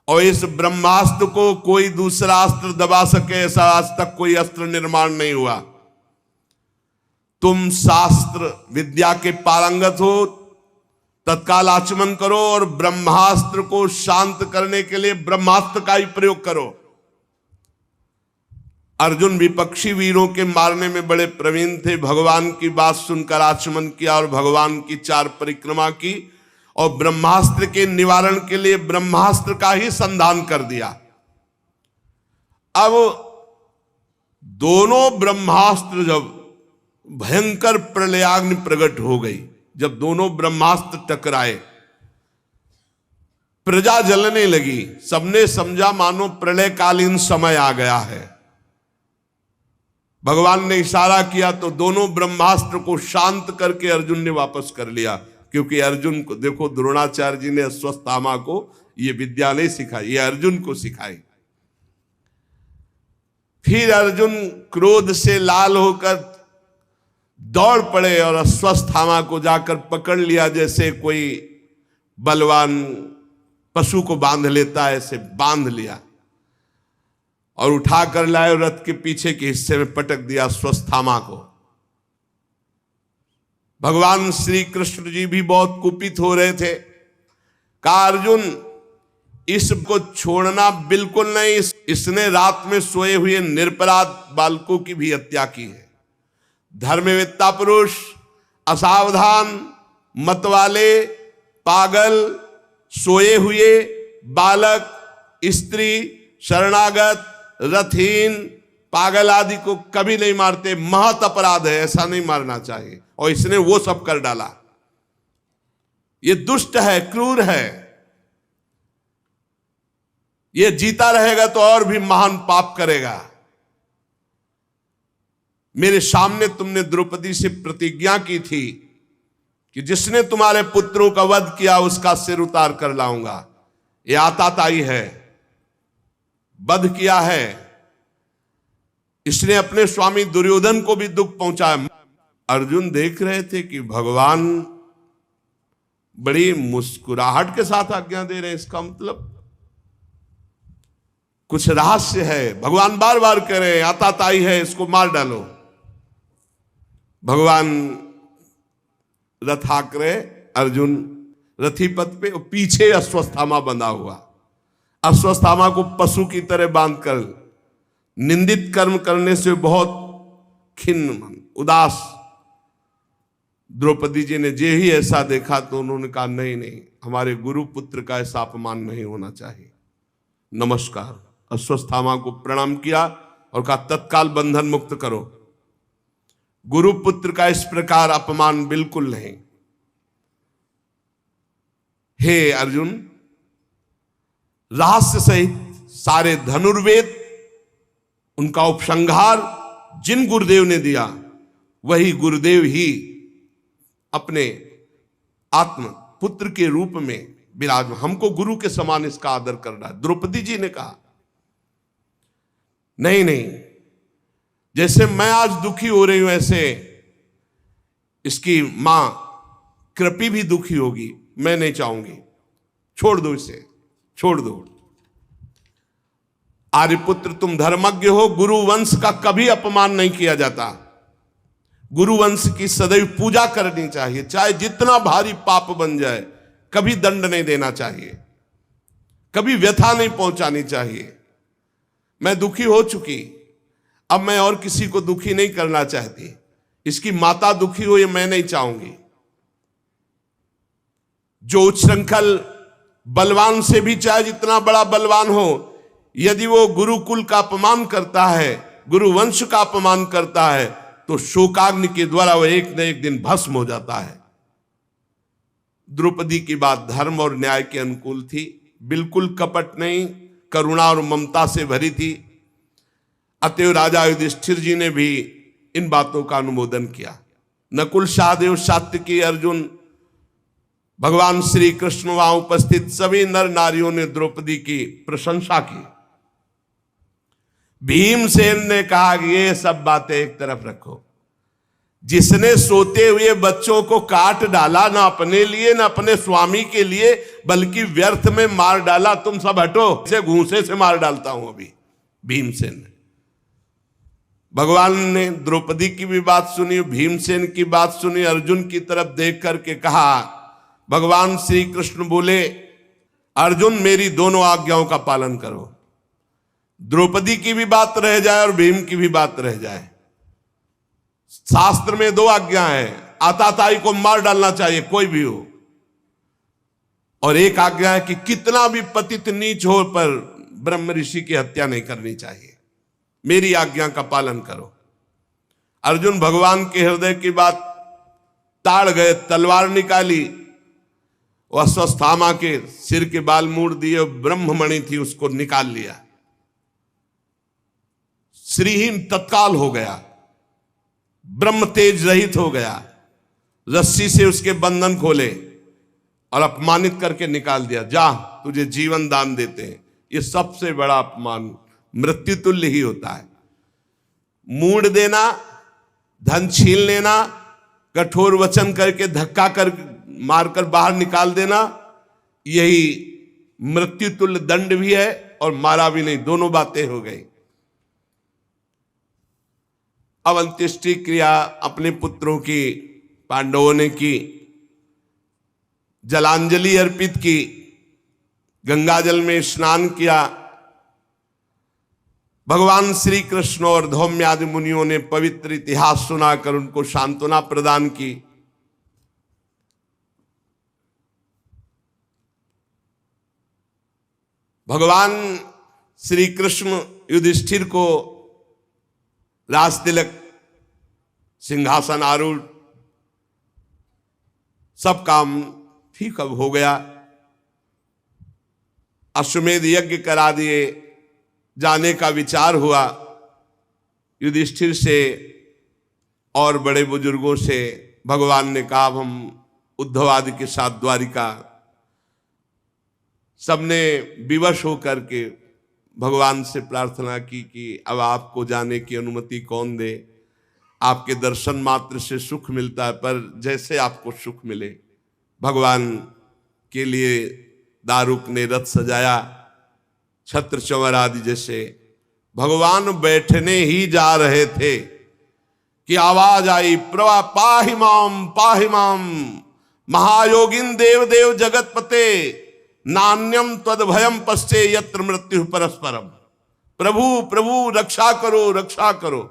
और इस ब्रह्मास्त्र को कोई दूसरा अस्त्र दबा सके, ऐसा आज तक कोई अस्त्र निर्माण नहीं हुआ। तुम शास्त्र विद्या के पारंगत हो, तत्काल आचमन करो और ब्रह्मास्त्र को शांत करने के लिए ब्रह्मास्त्र का ही प्रयोग करो। अर्जुन विपक्षी वीरों के मारने में बड़े प्रवीण थे। भगवान की बात सुनकर आचमन किया और भगवान की 4 परिक्रमा की और ब्रह्मास्त्र के निवारण के लिए ब्रह्मास्त्र का ही संधान कर दिया। अब दोनों ब्रह्मास्त्र जब भयंकर प्रलयाग्नि प्रकट हो गई, जब दोनों ब्रह्मास्त्र टकराए, प्रजा जलने लगी। सबने समझा मानो प्रलयकालीन समय आ गया है। भगवान ने इशारा किया तो दोनों ब्रह्मास्त्र को शांत करके अर्जुन ने वापस कर लिया। क्योंकि अर्जुन को देखो, द्रोणाचार्य जी ने अश्वत्थामा को ये विद्या नहीं सिखाई, ये अर्जुन को सिखाई। फिर अर्जुन क्रोध से लाल होकर दौड़ पड़े और अश्वत्थामा को जाकर पकड़ लिया, जैसे कोई बलवान पशु को बांध लेता है, ऐसे बांध लिया और उठाकर लाए, रथ के पीछे के हिस्से में पटक दिया अश्वत्थामा को। भगवान श्री कृष्ण जी भी बहुत कुपित हो रहे थे। कहा अर्जुन, इसको छोड़ना बिल्कुल नहीं, इसने रात में सोए हुए निरपराध बालकों की भी हत्या की है। धर्मवेत्ता पुरुष, असावधान, मतवाले, पागल, सोए हुए बालक, स्त्री, शरणागत, रथहीन, पागल आदि को कभी नहीं मारते। महत अपराध है, ऐसा नहीं मारना चाहिए। और इसने वो सब कर डाला। ये दुष्ट है, क्रूर है। ये जीता रहेगा तो और भी महान पाप करेगा। मेरे सामने तुमने द्रौपदी से प्रतिज्ञा की थी कि जिसने तुम्हारे पुत्रों का वध किया उसका सिर उतार कर लाऊंगा। ये आताताई है, वध किया है, इसने अपने स्वामी दुर्योधन को भी दुख पहुंचाया। अर्जुन देख रहे थे कि भगवान बड़ी मुस्कुराहट के साथ आज्ञा दे रहे हैं, इसका मतलब कुछ रहस्य है। भगवान बार बार कह रहे हैं आताताई है, इसको मार डालो। भगवान रथ हाँक रहे, अर्जुन रथी पथ पे, पीछे अश्वत्थामा बंधा हुआ। अश्वत्थामा को पशु की तरह बांधकर निंदित कर्म करने से बहुत खिन्न उदास द्रौपदी जी ने जे ही ऐसा देखा तो उन्होंने कहा नहीं नहीं, हमारे गुरु पुत्र का ऐसा अपमान नहीं होना चाहिए। नमस्कार, अश्वत्थामा को प्रणाम किया और कहा तत्काल बंधन मुक्त करो। गुरु पुत्र का इस प्रकार अपमान बिल्कुल नहीं। हे अर्जुन, रहस्य सहित सारे धनुर्वेद, उनका उपसंहार जिन गुरुदेव ने दिया वही गुरुदेव ही अपने आत्म पुत्र के रूप में विराजमान, हमको गुरु के समान इसका आदर करना है। द्रौपदी जी ने कहा नहीं नहीं, जैसे मैं आज दुखी हो रही हूं ऐसे इसकी मां कृपी भी दुखी होगी। मैं नहीं चाहूंगी, छोड़ दो इसे, छोड़ दो। आर्यपुत्र तुम धर्मज्ञ हो, गुरु वंश का कभी अपमान नहीं किया जाता। गुरु वंश की सदैव पूजा करनी चाहिए, चाहे जितना भारी पाप बन जाए, कभी दंड नहीं देना चाहिए, कभी व्यथा नहीं पहुंचानी चाहिए। मैं दुखी हो चुकी, अब मैं और किसी को दुखी नहीं करना चाहती। इसकी माता दुखी हो ये मैं नहीं चाहूंगी। जो उच्छृंखल बलवान से भी, चाहे जितना बड़ा बलवान हो, यदि वो गुरुकुल का अपमान करता है, गुरु वंश का अपमान करता है, तो शोकाग्नि के द्वारा वह एक न एक दिन भस्म हो जाता है। द्रौपदी की बात धर्म और न्याय के अनुकूल थी, बिल्कुल कपट नहीं, करुणा और ममता से भरी थी। अतएव राजा युधिष्ठिर जी ने भी इन बातों का अनुमोदन किया। नकुल, सहदेव, सात्यकी, अर्जुन, भगवान श्री कृष्ण, वहां उपस्थित सभी नर नारियों ने द्रौपदी की प्रशंसा की। भीमसेन ने कहा कि ये सब बातें एक तरफ रखो। जिसने सोते हुए बच्चों को काट डाला, ना अपने लिए ना अपने स्वामी के लिए, बल्कि व्यर्थ में मार डाला, तुम सब हटो, इसे घूंसे से मार डालता हूं अभी। भीमसेन ने, भगवान ने द्रौपदी की भी बात सुनी, भीमसेन की बात सुनी। अर्जुन की तरफ देख करके कहा, भगवान श्री कृष्ण बोले, अर्जुन मेरी दोनों आज्ञाओं का पालन करो। द्रौपदी की भी बात रह जाए और भीम की भी बात रह जाए। शास्त्र में दो आज्ञा है, आताताई को मार डालना चाहिए कोई भी हो, और एक आज्ञा है कि कितना भी पतित नीच हो पर ब्रह्म ऋषि की हत्या नहीं करनी चाहिए। मेरी आज्ञा का पालन करो। अर्जुन भगवान के हृदय की बात ताड़ गए, तलवार निकाली, वह अश्वत्थामा के सिर के बाल मोड़ दिए, ब्रह्ममणि थी उसको निकाल लिया। श्रीहीन तत्काल हो गया, ब्रह्म तेज रहित हो गया। रस्सी से उसके बंधन खोले और अपमानित करके निकाल दिया। जा, तुझे जीवन दान देते हैं। ये सबसे बड़ा अपमान मृत्यु तुल्य ही होता है। मूड देना, धन छीन लेना, कठोर वचन करके धक्का कर मारकर बाहर निकाल देना, यही मृत्यु तुल्य दंड भी है और मारा भी नहीं, दोनों बातें हो गई। अब अंत्येष्टि क्रिया अपने पुत्रों की पांडवों ने की, जलांजलि अर्पित की, गंगाजल में स्नान किया। भगवान श्री कृष्ण और धौम्य आदि मुनियों ने पवित्र इतिहास सुनाकर उनको सांत्वना प्रदान की। भगवान श्री कृष्ण युधिष्ठिर को राज तिलक, सिंहासन आरूढ़, सब काम ठीक अब हो गया। अश्वमेध यज्ञ करा दिए। जाने का विचार हुआ युधिष्ठिर से और बड़े बुजुर्गों से। भगवान ने कहा अब हम उद्धव आदि के साथ द्वारिका। सबने विवश होकर के भगवान से प्रार्थना की कि अब आपको जाने की अनुमति कौन दे। आपके दर्शन मात्र से सुख मिलता है, पर जैसे आपको सुख मिले। भगवान के लिए दारुक ने रथ सजाया, छत्र चंवर आदि जैसे। भगवान बैठने ही जा रहे थे कि आवाज आई, प्रवा पाहि माम महायोगिन देव देव जगतपते नान्यम तद भयम पश्चे यत्र मृत्यु परस्परम। प्रभु प्रभु रक्षा करो रक्षा करो।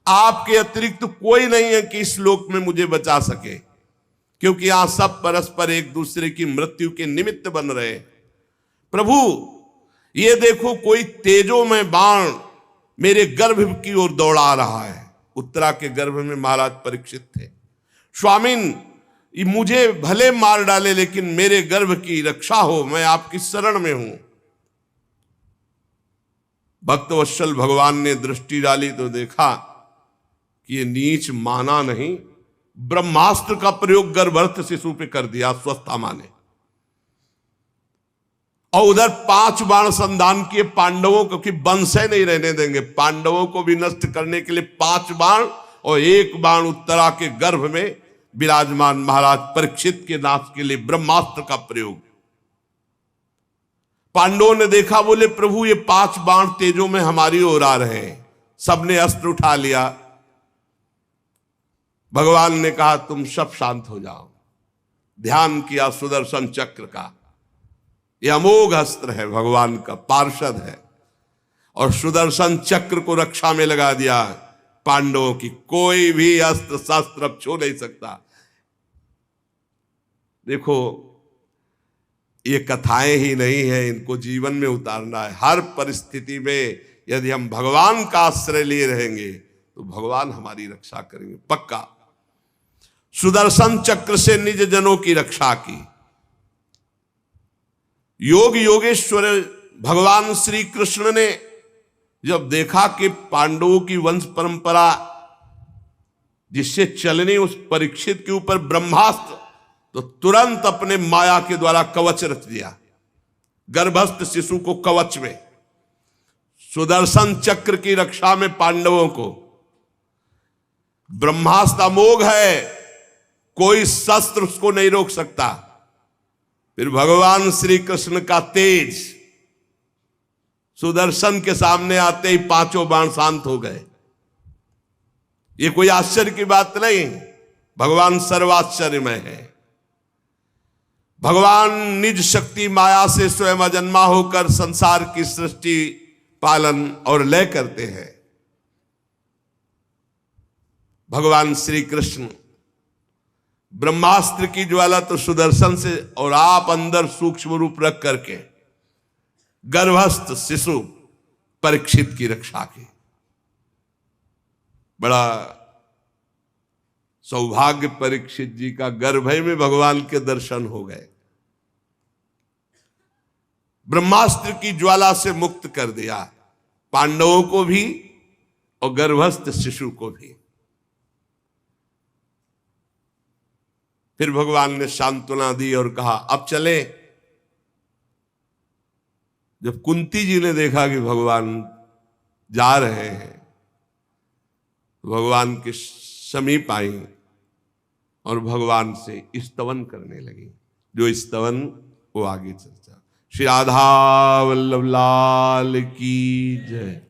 आपके अतिरिक्त कोई नहीं है कि इस लोक में मुझे बचा सके, क्योंकि यहां सब परस्पर एक दूसरे की मृत्यु के निमित्त बन रहे। प्रभु ये देखो कोई तेजो में बाण मेरे गर्भ की ओर दौड़ा रहा है। उत्तरा के गर्भ में महाराज परीक्षित थे। स्वामिन मुझे भले मार डाले लेकिन मेरे गर्भ की रक्षा हो, मैं आपकी शरण में हूं। भक्तवत्सल भगवान ने दृष्टि डाली तो देखा कि ये नीच माना नहीं, ब्रह्मास्त्र का प्रयोग गर्भस्थ शिशु पे कर दिया स्वस्थामा ने। और उधर 5 बाण संधान किए पांडवों को, कि वंश नहीं रहने देंगे। पांडवों को भी नष्ट करने के लिए 5 बाण और 1 बाण उत्तरा के गर्भ में विराजमान महाराज परीक्षित के नाश के लिए ब्रह्मास्त्र का प्रयोग। पांडवों ने देखा, बोले प्रभु ये 5 बाण तेजों में हमारी ओर आ रहे हैं। सबने अस्त्र उठा लिया। भगवान ने कहा तुम सब शांत हो जाओ। ध्यान किया सुदर्शन चक्र का। यह अमोघ अस्त्र है, भगवान का पार्षद है। और सुदर्शन चक्र को रक्षा में लगा दिया। पांडवों की कोई भी अस्त्र शस्त्र अब छू नहीं सकता। देखो ये कथाएं ही नहीं है, इनको जीवन में उतारना है। हर परिस्थिति में यदि हम भगवान का आश्रय लिए रहेंगे तो भगवान हमारी रक्षा करेंगे पक्का। सुदर्शन चक्र से निज जनों की रक्षा की। योग योगेश्वर भगवान श्री कृष्ण ने जब देखा कि पांडवों की वंश परंपरा जिससे चलनी उस परीक्षित के ऊपर ब्रह्मास्त्र, तो तुरंत अपने माया के द्वारा कवच रच दिया। गर्भस्थ शिशु को कवच में, सुदर्शन चक्र की रक्षा में पांडवों को। ब्रह्मास्त्र अमोघ है, कोई शस्त्र उसको नहीं रोक सकता। फिर भगवान श्री कृष्ण का तेज सुदर्शन के सामने आते ही 5 बाण शांत हो गए। ये कोई आश्चर्य की बात नहीं, भगवान सर्वाश्चर्यमय है। भगवान निज शक्ति माया से स्वयं अजन्मा होकर संसार की सृष्टि पालन और लय करते हैं। भगवान श्री कृष्ण ब्रह्मास्त्र की ज्वाला तो सुदर्शन से, और आप अंदर सूक्ष्म रूप रख करके गर्भस्थ शिशु परीक्षित की रक्षा की। बड़ा सौभाग्य परीक्षित जी का, गर्भ में भगवान के दर्शन हो गए। ब्रह्मास्त्र की ज्वाला से मुक्त कर दिया पांडवों को भी और गर्भस्थ शिशु को भी। फिर भगवान ने सांत्वना दी और कहा अब चले। जब कुंती जी ने देखा कि भगवान जा रहे हैं, तो भगवान के समीप आई और भगवान से स्तवन करने लगी। जो स्तवन वो आगे चर्चा। श्री राधा वल्लभ लाल की जय।